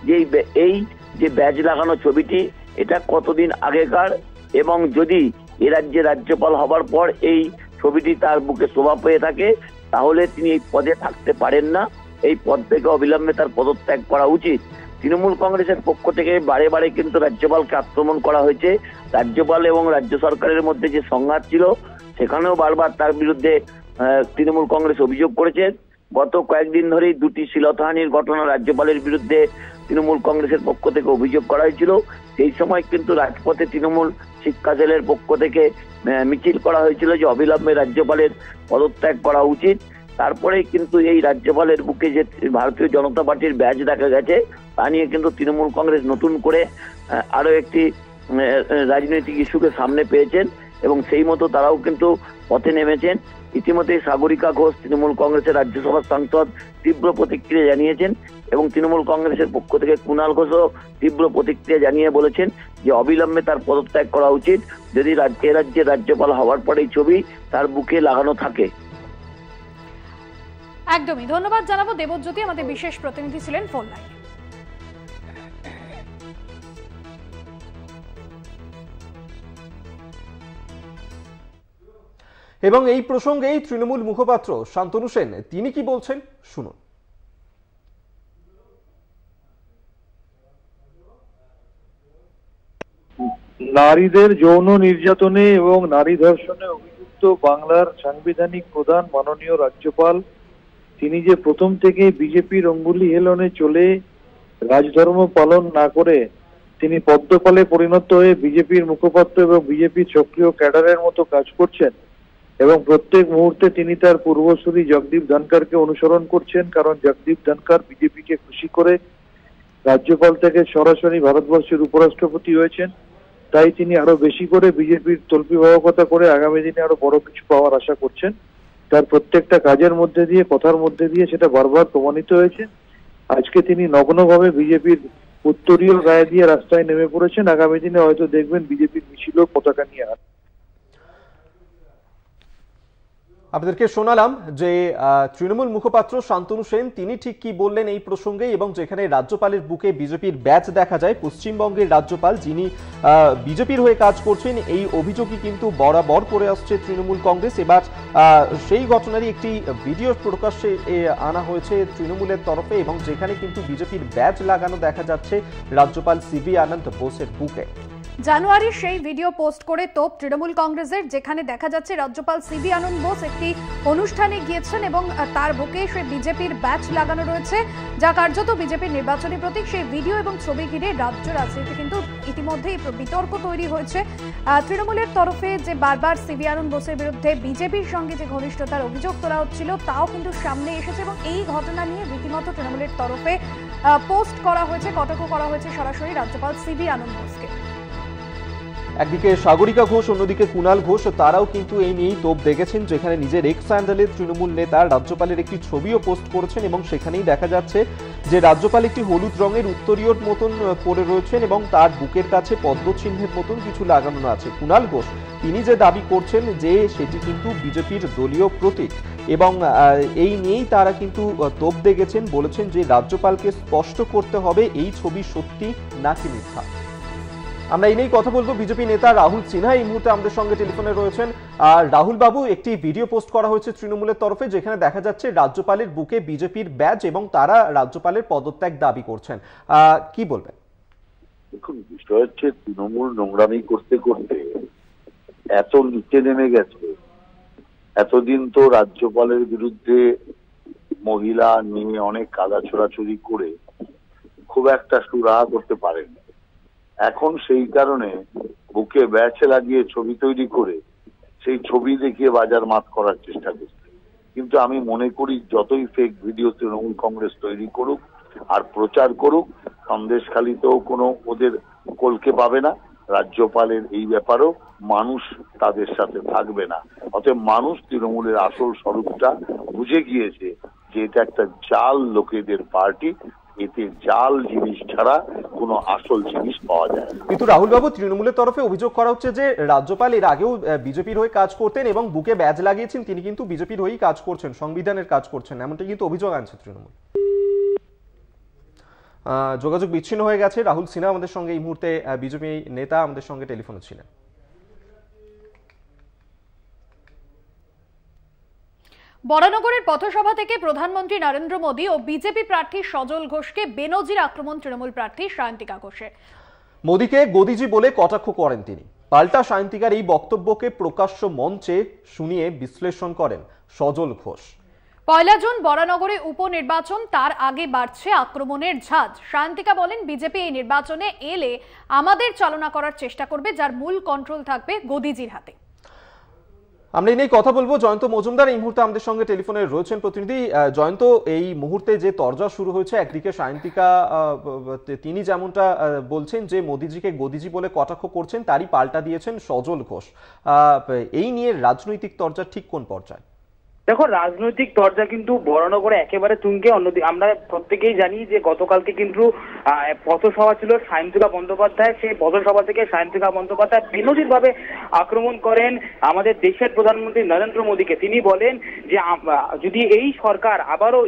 যে এই যে ব্যাজ লাগানো ছবিটি, এটা কতদিন আগেকার, এবং যদি এ রাজ্যে রাজ্যপাল হবার পর এই ছবিটি তার বুকে শোভা পেয়ে থাকে, তাহলে তিনি এই পদে থাকতে পারেন না, এই পদ থেকে অবিলম্বে তার পদত্যাগ করা উচিত। তৃণমূল কংগ্রেসের পক্ষ থেকে বারে বারে কিন্তু রাজ্যপালকে আক্রমণ করা হয়েছে। রাজ্যপাল এবং রাজ্য সরকারের মধ্যে যে সংঘাত ছিল, সেখানেও বারবার তার বিরুদ্ধে তৃণমূল কংগ্রেস অভিযোগ করেছে। গত কয়েকদিন ধরেই দুটি শ্লীলতাহানির ঘটনা রাজ্যপালের বিরুদ্ধে তৃণমূল কংগ্রেসের পক্ষ থেকে অভিযোগ করা হয়েছিল। সেই সময় কিন্তু রাজপথে তৃণমূল শিক্ষা সেলের পক্ষ থেকে মিছিল করা হয়েছিল যে অবিলম্বে রাজ্যপালের পদত্যাগ করা উচিত। তারপরেই কিন্তু এই রাজ্যপালের বুকে যে ভারতীয় জনতা পার্টির ব্যাজ দেখা গেছে, তা নিয়ে কিন্তু তৃণমূল কংগ্রেস নতুন করে আরো একটি রাজনৈতিক ইস্যুকে সামনে পেয়েছেন এবং সেই মতো তারাও কিন্তু পথে নেমেছেন। ইতিমধ্যে সাগরিকা ঘোষ, তৃণমূল কংগ্রেসের রাজ্যসভার সাংসদ, তীব্র প্রতিক্রিয়া জানিয়েছেন এবং তৃণমূল কংগ্রেসের পক্ষ থেকে কুণাল ঘোষও তীব্র প্রতিক্রিয়া জানিয়ে বলেছেন যে অবিলম্বে তার পদত্যাগ করা উচিত যদি এ রাজ্যের রাজ্যপাল হওয়ার পর এই ছবি তার বুকে লাগানো থাকে। একদমই ধন্যবাদ জানাবো দেবজ্যোতি, আমাদের বিশেষ প্রতিনিধি ছিলেন ফোন লাইনে। এবং এই প্রসঙ্গেই তৃণমূল মুখপাত্র শান্তনু সেন তিনি কি বলছেন শুনুন। নারীদের যৌন নির্যাতনে এবং নারী ধর্ষণে অভিযুক্ত বাংলার সাংবিধানিক প্রধান মাননীয় রাজ্যপাল, তিনি যে প্রথম থেকে বিজেপির অঙ্গুলি হেলনে চলে রাজধর্ম পালন না করে তিনি পদ্মপালে পরিণত হয়ে বিজেপির মুখপাত্র এবং বিজেপির সক্রিয় ক্যাডারের মতো কাজ করছেন এবং প্রত্যেক মুহূর্তে তিনি তার পূর্বসূরি জগদীপ ধনখড়কে অনুসরণ করছেন, কারণ জগদীপ ধনখড় বিজেপিকে খুশি করে রাজ্যপাল থেকে সরাসরি ভারতবর্ষের উপরাষ্ট্রপতি হয়েছেন। তাই তিনি আরো বেশি করে বিজেপির তল্পিবাহকতা করে আগামী দিনে আরো বড় কিছু পাওয়ার আশা করছেন। তার প্রত্যেকটা কাজের মধ্যে দিয়ে, কথার মধ্যে দিয়ে সেটা বারবার প্রমাণিত হয়েছে। আজকে তিনি নগ্নভাবে বিজেপির উত্তরীয় গায়ে দিয়ে রাস্তায় নেমে পড়েছেন। আগামী দিনে হয়তো দেখবেন বিজেপির মিছিলও পতাকা নিয়ে আসবে। আপনাদেরকে শোনালাম যে তৃণমূল মুখপাত্র শান্তনু সেন তিনি ঠিক কি বললেন এই প্রসঙ্গে, এবং যেখানে রাজ্যপালের বুকে বিজেপির ব্যাজ দেখা যায়, পশ্চিমবঙ্গের রাজ্যপাল যিনি বিজেপির হয়ে কাজ করছেন, এই অভিযোগই কিন্তু বরাবর করে আসছে তৃণমূল কংগ্রেস। এবার সেই ঘটনারই একটি ভিডিও প্রকাশ্যে আনা হয়েছে তৃণমূলের তরফে এবং যেখানে কিন্তু বিজেপির ব্যাজ লাগানো দেখা যাচ্ছে রাজ্যপাল সিভি আনন্দ বোসের বুকে। জানুয়ারির সেই ভিডিও পোস্ট করে তোপ তৃণমূল কংগ্রেসের, যেখানে দেখা যাচ্ছে রাজ্যপাল সিবি আনন্দ বোস একটি অনুষ্ঠানে গিয়েছেন এবং তার বুকে সেই বিজেপির ব্যাচ লাগানো রয়েছে, যা কার্যত বিজেপির নির্বাচনী প্রতীক। সেই ভিডিও এবং ছবি ঘিরে রাজ্য রাজনীতি কিন্তু ইতিমধ্যেই বিতর্ক তৈরি হয়েছে। তৃণমূলের তরফে যে বারবার সিবি আনন্দ বোসের বিরুদ্ধে বিজেপির সঙ্গে যে ঘনিষ্ঠতার অভিযোগ তোলা হচ্ছিল, তাও কিন্তু সামনে এসেছে এবং এই ঘটনা নিয়ে রীতিমতো তৃণমূলের তরফে পোস্ট করা হয়েছে, কটাক্ষ করা হয়েছে সরাসরি রাজ্যপাল সিবি আনন্দ বোসকে। একদিকে সাগরিকা ঘোষ, অন্যদিকে কুণাল ঘোষ, তারাও কিন্তু এই নিয়েই তোপ দেখেছেন, যেখানে নিজের এক্স হ্যান্ডেলের তৃণমূল নেতা রাজ্যপালের একটি ছবিও পোস্ট করেছেন এবং সেখানেই দেখা যাচ্ছে যে রাজ্যপাল একটি হলুদ রঙের উত্তরীয়র মতন পরে রয়েছেন এবং তার বুকের কাছে পদ্মচিহ্নের মতন কিছু লাগানো আছে। কুণাল ঘোষ তিনি যে দাবি করছেন যে সেটি কিন্তু বিজেপির দলীয় প্রতীক এবং এই নিয়েই তারা কিন্তু তোপ দেখেছেন, বলেছেন যে রাজ্যপালকে স্পষ্ট করতে হবে এই ছবি সত্যি নাকি মিথ্যা। আমরা এই নিয়েই কথা বলবো। বিজেপি নেতা রাহুল সিনহা এই মুহূর্তে আমাদের সঙ্গে টেলিফোনে রয়েছেন। আর রাহুল বাবু, একটি ভিডিও পোস্ট করা হয়েছে তৃণমূলের তরফে, যেখানে দেখা যাচ্ছে রাজ্যপালের বুকে বিজেপির ব্যাজ এবং তারা রাজ্যপালের পদত্যাগ দাবি করছেন, কি বলবেন? দেখুন, বিষয় হচ্ছে তৃণমূল নোংরামি করতে করতে এত নিচে নেমে গেছে। এতদিন তো রাজ্যপালের বিরুদ্ধে মহিলা নিয়ে অনেক কাদা ছোড়াছুড়ি করে খুব একটা সুরাহা করতে পারেনি। এখন সেই কারণে বুকে ব্যাচ লাগিয়ে ছবি তৈরি করে সেই ছবি দেখিয়ে বাজার মাত করার চেষ্টা করছে। কিন্তু আমি মনে করি যতই ফেক ভিডিও তৃণমূল কংগ্রেস তৈরি করুক আর প্রচার করুক, সন্দেশখালীতেও কোনো ওদের কলকে পাবে না। রাজ্যপালের এই ব্যাপারেও মানুষ তাদের সাথে থাকবে না। অতএব মানুষ তৃণমূলের আসল স্বরূপটা বুঝে গিয়েছে যে এটা একটা জাল লোকেদের পার্টি, এতে জাল জিনিস ছাড়া কোনো আসল জিনিস পাওয়া যায়। কিন্তু রাহুল বাবু, তৃণমূলের তরফে অভিযোগ করা হচ্ছে যে রাজ্যপাল এর আগেও বিজেপির হয়ে কাজ করতেন এবং বুকে ব্যাজ লাগিয়েছেন, তিনি কিন্তু বিজেপির হয়েই কাজ করছেন, সংবিধানের কাজ করছেন, এমনটা কিন্তু অভিযোগ আনছে তৃণমূল। যোগাযোগ বিচ্ছিন্ন হয়ে গেছে। রাহুল সিনহা আমাদের সঙ্গে এই মুহূর্তে, বিজেপি নেতা আমাদের সঙ্গে টেলিফোনে ছিলেন। বরানগরের পথসভা থেকে প্রধানমন্ত্রী নরেন্দ্র মোদী ও বিজেপি প্রার্থী সজল ঘোষকে বেনজির আক্রমণ তৃণমূল প্রার্থী সায়ন্তিকা ঘোষের। মোদীকে গদিজি বলে কটাক্ষ করেন তিনি। পাল্টা সায়ন্তিকার এই বক্তব্যকে প্রকাশ্য মঞ্চে শুনিয়ে বিশ্লেষণ করেন সজল ঘোষ। 1 জুন বরানগরে উপনির্বাচন, তার আগে বাড়ছে আক্রমণের ঝাঁজ। সায়ন্তিকা বলেন, বিজেপি এই নির্বাচনে এলে আমাদের চালনা করার চেষ্টা করবে, যার মূল কন্ট্রোল থাকবে গদিজির হাতে। আমরা এই নিয়ে কথা বলবো। জয়ন্ত মজুমদার এই মুহূর্তে আমাদের সঙ্গে টেলিফোনে রয়েছেন প্রতিনিধি। জয়ন্ত, এই মুহূর্তে যে তরজা শুরু হয়েছে, একদিকে সায়ন্তিকা তিনি যেমনটা বলছেন যে মোদিজিকে গদিজি বলে কটাক্ষ করছেন, তারই পাল্টা দিয়েছেন সজল ঘোষ। এই নিয়ে রাজনৈতিক তরজা ঠিক কোন পর্যায়ে? দেখো, রাজনৈতিক তরজা কিন্তু বরানগরে একেবারে তুঙ্গে। অন্যদিকে আমরা প্রত্যেকেই জানি যে গতকালকে কিন্তু পথসভা ছিল সায়ন্তিকা বন্দ্যোপাধ্যায়। সেই পথসভা থেকে সায়ন্তিকা বন্দ্যোপাধ্যায় বেনজির ভাবে আক্রমণ করেন আমাদের দেশের প্রধানমন্ত্রী নরেন্দ্র মোদীকে। তিনি বলেন যে যদি এই সরকার আবারও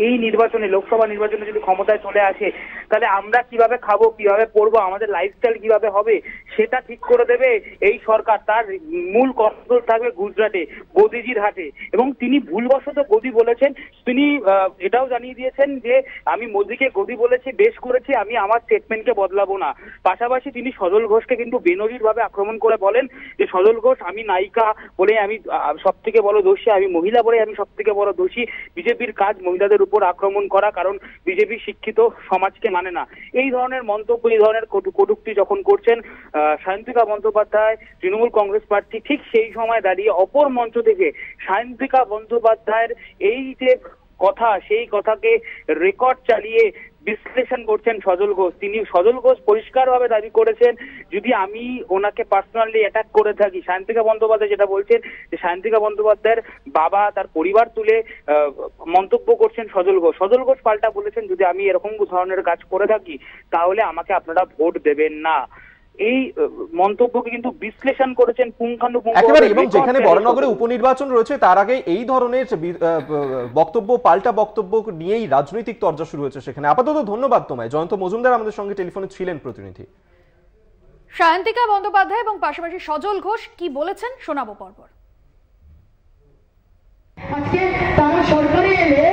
এই নির্বাচনে, লোকসভা নির্বাচনে যদি ক্ষমতায় চলে আসে, তাহলে আমরা কিভাবে খাবো, কিভাবে পড়বো, আমাদের লাইফস্টাইল কিভাবে হবে, সেটা ঠিক করে দেবে এই সরকার। তার মূল কন্ট্রোল থাকবে গুজরাটে, গদিজির হাতে। এবং তিনি ভুলবশত গদি বলেছেন। তিনি এটাও জানিয়ে দিয়েছেন যে আমি মোদীকে গদি বলেছি, বেশ করেছি, আমি আমার স্টেটমেন্টকে বদলাবো না। পাশাপাশি তিনি সজল ঘোষকে কিন্তু বেনজির ভাবে আক্রমণ করে বলেন যে সজল ঘোষ, আমি নায়িকা বলে আমি সব থেকে বড় দোষী, আমি মহিলা বলে আমি সব থেকে বড় দোষী। বিজেপির কাজ মহিলাদের উপর আক্রমণ করা, কারণ বিজেপি শিক্ষিত সমাজকে মানে না। এই ধরনের মন্তব্য, এই ধরনের কটূক্তি যখন করছেন সায়ন্তিকা বন্দ্যোপাধ্যায়, তৃণমূল কংগ্রেস প্রার্থী, ঠিক সেই সময় দাঁড়িয়ে অপর মঞ্চ থেকে সায়ন্তিকা বন্দ্যোপাধ্যায়ের এই যে কথা, সেই কথাকে রেকর্ড চালিয়ে বিশ্লেষণ করছেন সজল ঘোষ। সজল ঘোষ পরিষ্কারভাবে দাবি করেছেন, যদি আমি ওনাকে পার্সোনালি অ্যাটাক করে থাকি, সায়ন্তিকা বন্দ্যোপাধ্যায় যেটা বলছেন যে সায়ন্তিকা বন্দ্যোপাধ্যায়ের বাবা, তার পরিবার তুলে মন্তব্য করছেন সজল ঘোষ। সজল ঘোষ পাল্টা বলেছেন, যদি আমি এরকম ধরনের কাজ করে থাকি তাহলে আমাকে আপনারা ভোট দেবেন না। এই মন্তব্যকে কিন্তু বিশ্লেষণ করেছেন পুঙ্খানুপুঙ্খ একেবারে। এবং যেখানে বরানগরে উপনির্বাচন রয়েছে, তার আগে এই ধরনের বক্তব্য, পাল্টা বক্তব্য নিয়েই রাজনৈতিক তরজা শুরু হয়েছে সেখানে। আপাতত ধন্যবাদ তোমায়। জয়ন্ত মজুমদার আমাদের সঙ্গে টেলিফোনে ছিলেন প্রতিনিধি। সায়ন্তিকা বন্দ্যোপাধ্যায় এবং পাশাপাশি সজল ঘোষ কি বলেছেন শোনাবো পরপর। আজকে তারা সরকারে এলে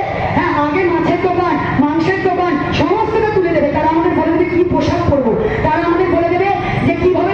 আগে মাছের দোকান, মাংসের দোকান সমস্তটা তুলে দেবে। তারা আমাদের বলে দেবে কি পোশাক পরবো, তারা আমাদের বলে দেবে যে কিভাবে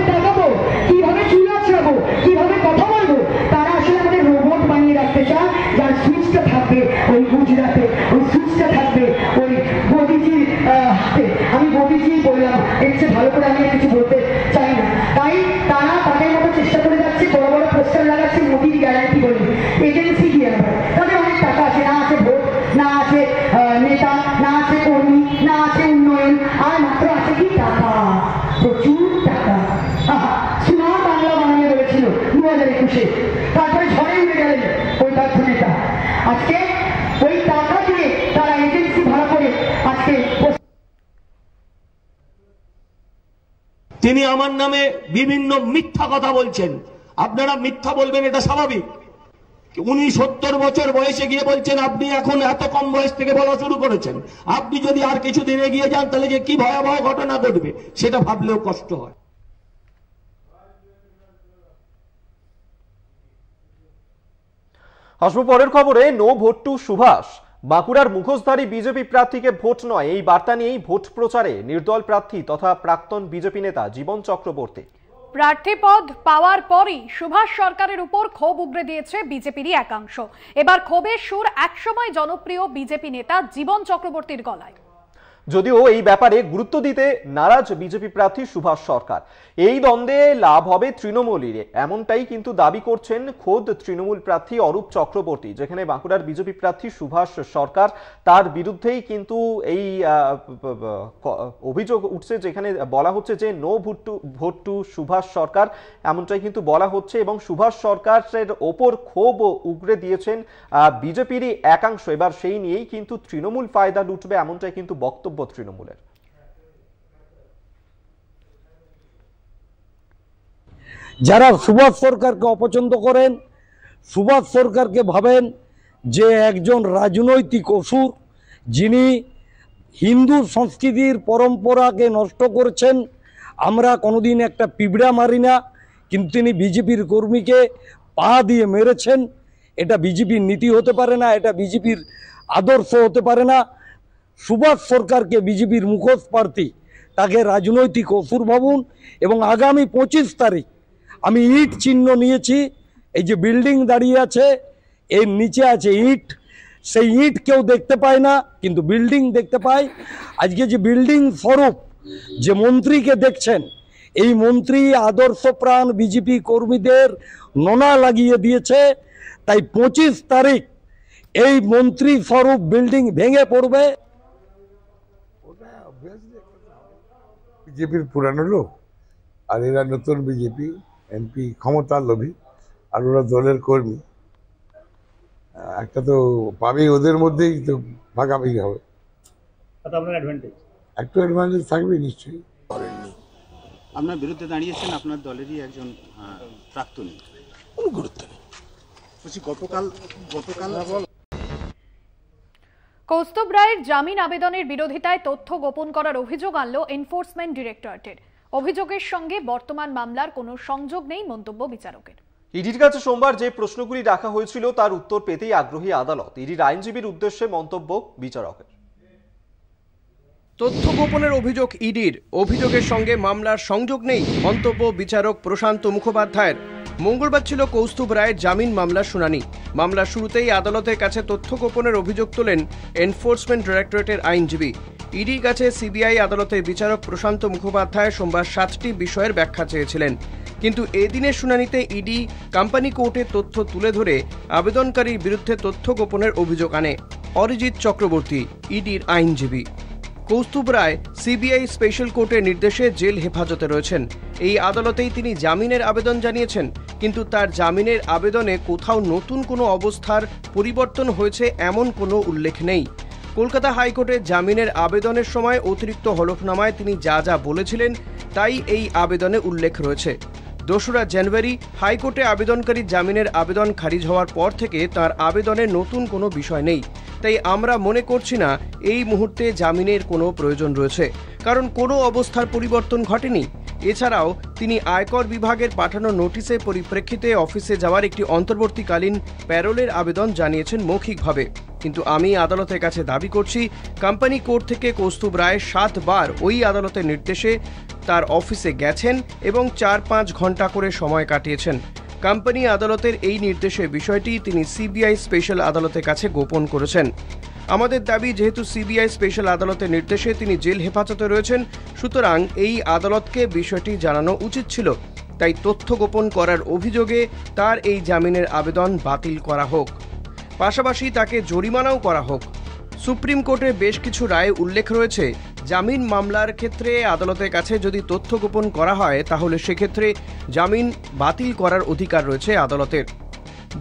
তিনি আমার নামে বিভিন্ন মিথ্যা কথা বলছেন। আপনারা মিথ্যা বলবেন, এটা স্বাভাবিক। উনি 70 বছর বয়সে গিয়ে বলছেন আপনি এখন এত কম বয়স থেকে বলা শুরু করেছেন। আপনি যদি আর কিছুদিন এগিয়ে যান তাহলে যে কি ভয়াবহ ঘটনা ঘটবে সেটা ভাবলেও কষ্ট হয়। আসবো পরের খবরে। No vote to Subhash. বাঁকুড়ার মুখোশধারী বিজেপি প্রার্থীকে ভোট নয়, এই বার্তা নিয়েই ভোট প্রচারে নির্দল প্রার্থী তথা প্রাক্তন বিজেপি নেতা জীবন চক্রবর্তী। প্রার্থী পদ পাওয়ার পরই সুভাষ সরকারের উপর ক্ষোভ উগরে দিয়েছে বিজেপিরই একাংশ। এবার ক্ষোভের সুর একসময় জনপ্রিয় বিজেপি নেতা জীবন চক্রবর্তীর গলায়। যদিও এই ব্যাপারে গুরুত্ব দিতে নারাজ বিজেপি প্রার্থী সুভাষ সরকার। এই দ্বন্দ্বে লাভ হবে তৃণমূলের, এমনটাই কিন্তু দাবি করছেন খোদ তৃণমূল প্রার্থী অরূপ চক্রবর্তী। যেখানে বাঁকুড়ার বিজেপি প্রার্থী সুভাষ সরকার, তার বিরুদ্ধেই কিন্তু এই অভিযোগ উঠছে, যেখানে বলা হচ্ছে যে নো ভোট টু সুভাষ সরকার, এমনটাই কিন্তু বলা হচ্ছে। এবং সুভাষ সরকারের ওপর ক্ষোভ উগরে দিয়েছেন বিজেপিরই একাংশ। এবার সেই নিয়েই কিন্তু তৃণমূল ফায়দা লুটবে, এমনটাই কিন্তু বক্তব্য তৃণমূলের। যারা সুভাষ সরকারকে অপছন্দ করেন, সুভাষ সরকারকে ভাবেন যে একজন রাজনৈতিক অসুর, যিনি হিন্দু সংস্কৃতির পরম্পরাকে নষ্ট করেছেন। আমরা কোনোদিন একটা পিঁপড়া মারি না, কিন্তু তিনি বিজেপির কর্মীকে পা দিয়ে মেরেছেন। এটা বিজেপির নীতি হতে পারে না, এটা বিজেপির আদর্শ হতে পারে না। সুভাষ সরকারকে বিজেপির মুখোশ প্রার্থী, তাকে রাজনৈতিক অসুর ভাবুন। এবং আগামী 25 তারিখ আমি ইট চিহ্ন নিয়েছি। এই যে বিল্ডিং দাঁড়িয়ে আছে, এর নিচে আছে ইট। সেই ইট কেউ দেখতে পায় না, কিন্তু বিল্ডিং দেখতে পায়। আজকে যে বিল্ডিং স্বরূপ যে মন্ত্রীকে দেখছেন, এই মন্ত্রী আদর্শপ্রাণ বিজেপি কর্মীদের নোনা লাগিয়ে দিয়েছে। তাই 25 তারিখ এই মন্ত্রী স্বরূপ বিল্ডিং ভেঙে পড়বে। বিজেপির পুরানো লোক, আর এরা নতুন বিজেপি এমপি, ক্ষমতার লোভী, আর ওরা দলের কর্মী। একটা তো পাবেই, ওদের মধ্যেই তো ভাগাভাগি হবে। একটু অ্যাডভান্টেজ থাকবে নিশ্চয়ই। আপনার বিরুদ্ধে দাঁড়িয়েছেন আপনার দলেরই একজন প্রাক্তনী, কোনো গুরুত্ব নেই। গতকাল কৌস্তুভ রায়ের জামিন আবেদনের বিরোধিতায় তথ্য গোপন করার অভিযোগ আনল এনফোর্সমেন্ট ডিরেক্টরেটের। অভিযোগের সঙ্গে বর্তমান মামলার কোনো সংযোগ নেই মন্তব্য বিচারকের। ইডির কাছে সোমবার যে প্রশ্নগুলি রাখা হয়েছিল তার উত্তর পেতেই আগ্রহী আদালত। ইডির আইনজীবীর উদ্দেশ্যে মন্তব্য বিচারকের। তথ্য গোপনের অভিযোগ ইডির, অভিযোগের সঙ্গে মামলার সংযোগ নেই মন্তব্য বিচারক প্রশান্ত মুখোপাধ্যায়ের। মঙ্গলবার ছিল কৌস্তুভ রায়ের জামিন মামলার শুনানি। মামলার শুরুতেই আদালতের কাছে তথ্য গোপনের অভিযোগ তোলেন এনফোর্সমেন্ট ডিরেক্টরেটের আইনজীবী। ইডির কাছে সিবিআই আদালতের বিচারক প্রশান্ত মুখোপাধ্যায় সোমবার 7টি বিষয়ের ব্যাখ্যা চেয়েছিলেন। কিন্তু এদিনের শুনানিতে ইডি কোম্পানি কোর্টে তথ্য তুলে ধরে আবেদনকারীর বিরুদ্ধে তথ্য গোপনের অভিযোগ আনে অরিজিৎ চক্রবর্তী, ইডির আইনজীবী। কৌস্তুভ রায় সিবিআই স্পেশাল কোর্টের নির্দেশে জেল হেফাজতে রয়েছেন। এই আদালতেই তিনি জামিনের আবেদন জানিয়েছেন, কিন্তু তার জামিনের আবেদনে কোথাও নতুন কোনো অবস্থার পরিবর্তন হয়েছে এমন কোনো উল্লেখ নেই। কলকাতা হাইকোর্টের জামিনের আবেদনের সময় অতিরিক্ত হলফনামায় তিনি যা যা বলেছিলেন তাই এই আবেদনে উল্লেখ রয়েছে। 2রা জানুয়ারি হাইকোর্টে আবেদনকারী জামিনের আবেদন খারিজ হওয়ার পর থেকে তার আবেদনে নতুন কোনো বিষয় নেই। তাই আমরা মনে করছি না এই মুহূর্তে জামিনের কোনো প্রয়োজন রয়েছে, কারণ কোনো অবস্থার পরিবর্তন ঘটেনি। এছাড়াও তিনি আয়কর বিভাগের পাঠানো নোটিশের পরিপ্রেক্ষিতে অফিসে যাওয়ার একটি অন্তর্বর্তীকালীন প্যারোলের আবেদন জানিয়েছেন মৌখিকভাবে। কিন্তু আমি আদালতের কাছে দাবি করছি, কোম্পানি কোর্ট থেকে কৌস্তুভ রায় 7 বার ওই আদালতের নির্দেশে তার অফিসে গেছেন এবং 4-5 ঘন্টা করে সময় কাটিয়েছেন। কোম্পানি আদালতের এই নির্দেশের বিষয়টি তিনি সিবিআই স্পেশাল আদালতের কাছে গোপন করেছেন। আমাদের দাবি, যেহেতু সিবিআই স্পেশাল আদালতের নির্দেশে তিনি জেল হেফাজতে রয়েছেন, সুতরাং এই আদালতকে বিষয়টি জানানো উচিত ছিল। তাই তথ্য গোপন করার অভিযোগে তার এই জামিনের আবেদন বাতিল করা হোক, পাশাপাশি তাকে জরিমানাও করা হোক। সুপ্রিম কোর্টের বেশ কিছু রায়ে উল্লেখ রয়েছে, জামিন মামলার ক্ষেত্রে আদালতের কাছে যদি তথ্য গোপন করা হয় তাহলে সেক্ষেত্রে জামিন বাতিল করার অধিকার রয়েছে আদালতের।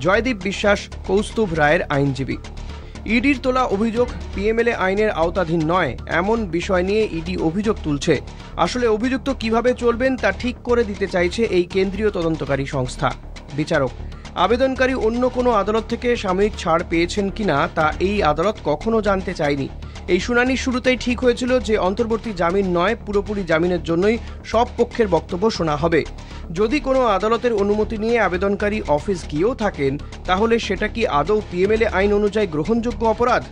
জয়দীপ বিশ্বাস, কৌস্তুভ রায়ের আইনজীবী। ইডির তোলা অভিযোগ পিএমএলএ আইনের আওতাধীন নয় এমন বিষয় নিয়ে ইডি অভিযোগ তুলছে। আসলে অভিযুক্ত কিভাবে চলবেন তা ঠিক করে দিতে চাইছে এই কেন্দ্রীয় তদন্তকারী সংস্থা। বিচারক, আবেদনকারী অন্য কোনো আদালত থেকে সাময়িক ছাড় পেয়েছেন কিনা তা এই আদালত কখনো জানতে চায়নি। এই শুনানির শুরুতেই ঠিক হয়েছিল যে অন্তর্বর্তী জামিন নয়, পুরোপুরি জামিনের জন্যই সব পক্ষের বক্তব্য শোনা হবে। যদি কোনো আদালতের অনুমতি নিয়ে আবেদনকারী অফিস গিয়েও থাকেন, তাহলে সেটা কি আদৌ পিএমএলএ আইন অনুযায়ী গ্রহণযোগ্য অপরাধ?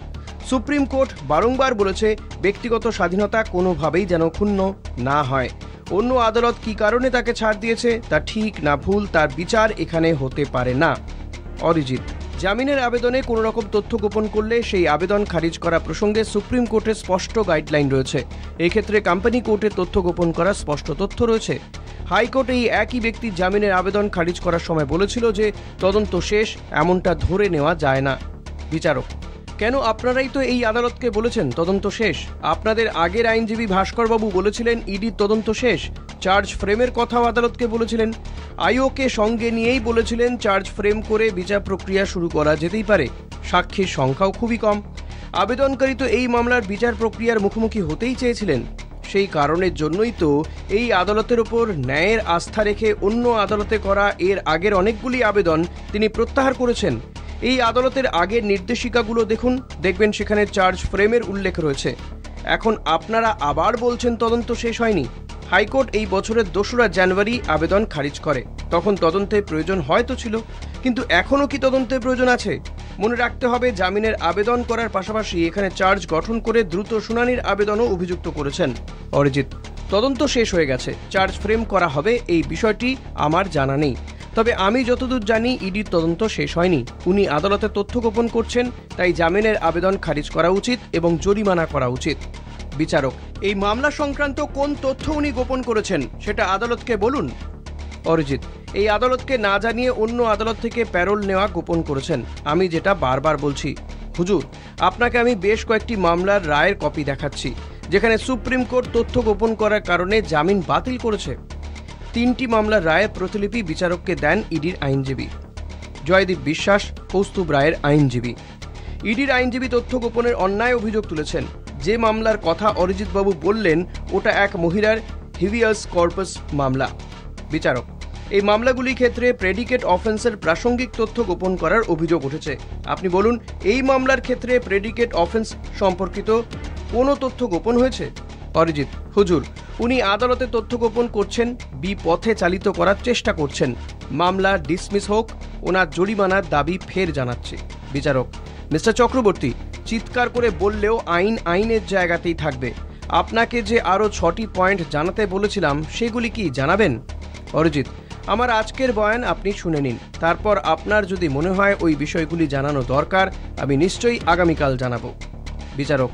সুপ্রিম কোর্ট বারংবার বলেছে ব্যক্তিগত স্বাধীনতা কোনোভাবেই যেন ক্ষুণ্ণ না হয়। অন্য আদালত কি কারণে তাকে ছাড় দিয়েছে তা ঠিক না ভুল তার বিচার এখানে হতে পারে না। অরিজিৎ, জামিনের আবেদনে কোনো রকম তথ্য গোপন করলে সেই আবেদন খারিজ করা প্রসঙ্গে সুপ্রিম কোর্টের স্পষ্ট গাইডলাইন রয়েছে। এই ক্ষেত্রে কোম্পানি কোর্টের তথ্য গোপন করার স্পষ্ট তথ্য রয়েছে। হাইকোর্ট এই একই ব্যক্তির জামিনের আবেদন খারিজ করার সময় বলেছিল যে তদন্ত শেষ, এমনটা ধরে নেওয়া যায় না। বিচারক, কেন আপনারাই তো এই আদালতকে বলেছেন তদন্ত শেষ? আপনাদের আগের আইনজীবী ভাস্করবাবু বলেছিলেন ইডির তদন্ত শেষ। চার্জ ফ্রেমের কথাও আদালতকে বলেছিলেন। আইওকে সঙ্গে নিয়েই বলেছিলেন চার্জ ফ্রেম করে বিচার প্রক্রিয়া শুরু করা যেতেই পারে। সাক্ষীর সংখ্যাও খুবই কম। আবেদনকারী তো এই মামলার বিচার প্রক্রিয়ার মুখোমুখি হতেই চেয়েছিলেন। সেই কারণের জন্যই তো এই আদালতের ওপর ন্যায়ের আস্থা রেখে অন্য আদালতে করা এর আগের অনেকগুলি আবেদন তিনি প্রত্যাহার করেছেন। এই আদালতের আগের নির্দেশিকাগুলো দেখুন, দেখবেন সেখানে চার্জ ফ্রেমের উল্লেখ রয়েছে। এখন আপনারা আবার বলছেন তদন্ত শেষ হয়নি। হাইকোর্ট এই বছরের 2রা জানুয়ারি আবেদন খারিজ করে। তখন তদন্তের প্রয়োজন হয়তো ছিল, কিন্তু এখনও কি তদন্তের প্রয়োজন আছে? মনে রাখতে হবে জামিনের আবেদন করার পাশাপাশি এখানে চার্জ গঠন করে দ্রুত শুনানির আবেদনও অভিযুক্ত করেছেন। অরিজিৎ, তদন্ত শেষ হয়ে গেছে, চার্জ ফ্রেম করা হবে এই বিষয়টি আমার জানা নেই। তবে আমি যতদূর জানি ইডির তদন্ত শেষ হয়নি। উনি আদালতে তথ্য গোপন করছেন, তাই জামিনের আবেদন খারিজ করা উচিত এবং জরিমানা করা উচিত। বিচারক, এই মামলা সংক্রান্ত কোন তথ্য উনি গোপন করেছেন সেটা আদালতকে বলুন। অরিজিৎ, এই আদালতকে না জানিয়ে অন্য আদালত থেকে প্যারোল নেওয়া গোপন করেছেন। আমি যেটা বারবার বলছি, হুজুর, আপনাকে আমি বেশ কয়েকটি মামলার রায়ের কপি দেখাচ্ছি যেখানে সুপ্রিম কোর্ট তথ্য গোপন করার কারণে জামিন বাতিল করেছে। 3টি মামলার রায়ের প্রতিলিপি বিচারককে দেন ইডির আইনজীবী জয়দীপ বিশ্বাস, কৌস্তুভ রায়ের আইনজীবী। ইডির আইনজীবী তথ্য গোপনের অন্যায় অভিযোগ তুলেছেন। যে মামলার কথা অরিজিৎবাবু বললেন ওটা এক মহিলার হিভিয়াস কর্পাস মামলা। বিচারক, এই মামলাগুলির ক্ষেত্রে প্রেডিকেট অফেন্সের প্রাসঙ্গিক তথ্য গোপন করার অভিযোগ উঠেছে। আপনি বলুন, এই মামলার ক্ষেত্রে প্রেডিকেট অফেন্স সম্পর্কিত কোনো তথ্য গোপন হয়েছে? অরিজিৎ, হুজুর, উনি আদালতে তথ্য গোপন করছেন, বিপথে চালিত করার চেষ্টা করছেন। মামলা ডিসমিস হোক, ওনার জরিমানার দাবি ফের জানাচ্ছে। বিচারক, মিস্টার চক্রবর্তী, চিৎকার করে বললেও আইন আইনের জায়গাতেই থাকবে। আপনাকে যে আরও 6টি পয়েন্ট জানাতে বলেছিলাম সেগুলি কি জানাবেন? অরিজিৎ, আমার আজকের বয়ান আপনি শুনে নিন, তারপর আপনার যদি মনে হয় ওই বিষয়গুলি জানানো দরকার আমি নিশ্চয়ই আগামীকাল জানাবো। বিচারক,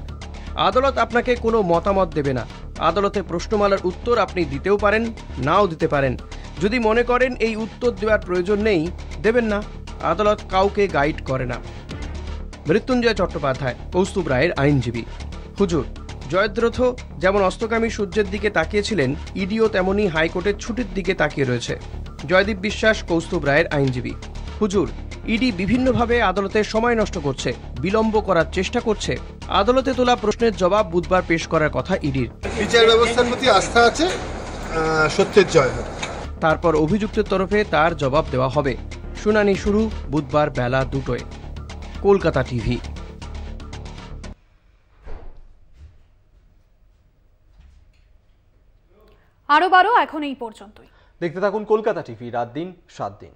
আদালত আপনাকে কোনো মতামত দেবে না। আদালতে প্রশ্নমালার উত্তর আপনি দিতেও পারেন, নাও দিতে পারেন। যদি মনে করেন এই উত্তর দেওয়ার প্রয়োজন নেই, দেবেন না। আদালত কাউকে গাইড করে না। মৃত্যুঞ্জয় চট্টোপাধ্যায়, কৌস্তুভ রায়ের আইনজীবী। হুজুর, জয়দ্রথ যেমন অস্তগামী সূর্যের দিকে তাকিয়েছিলেন, ইডিও তেমনি হাইকোর্টের ছুটির দিকে তাকিয়ে রয়েছে। জয়দীপ বিশ্বাস, কৌস্তুভ রায়ের আইনজীবী। হুজুর, ইডি বিভিন্নভাবে আদালতের সময় নষ্ট করছে, বিলম্ব করার চেষ্টা করছে। আদালতে তোলা প্রশ্নের জবাব বুধবার পেশ করার কথা ইডির। বিচার ব্যবস্থার প্রতি আস্থা আছে, সত্যের জয় হবে। তারপর অভিযুক্তের তরফে তার জবাব দেওয়া হবে। শুনানি শুরু বুধবার বেলা 2টায়। কলকাতা টিভি। আরো বারো এখন এই পর্যন্তই। দেখতে থাকুন কলকাতা টিভি, রাত দিন 7 দিন।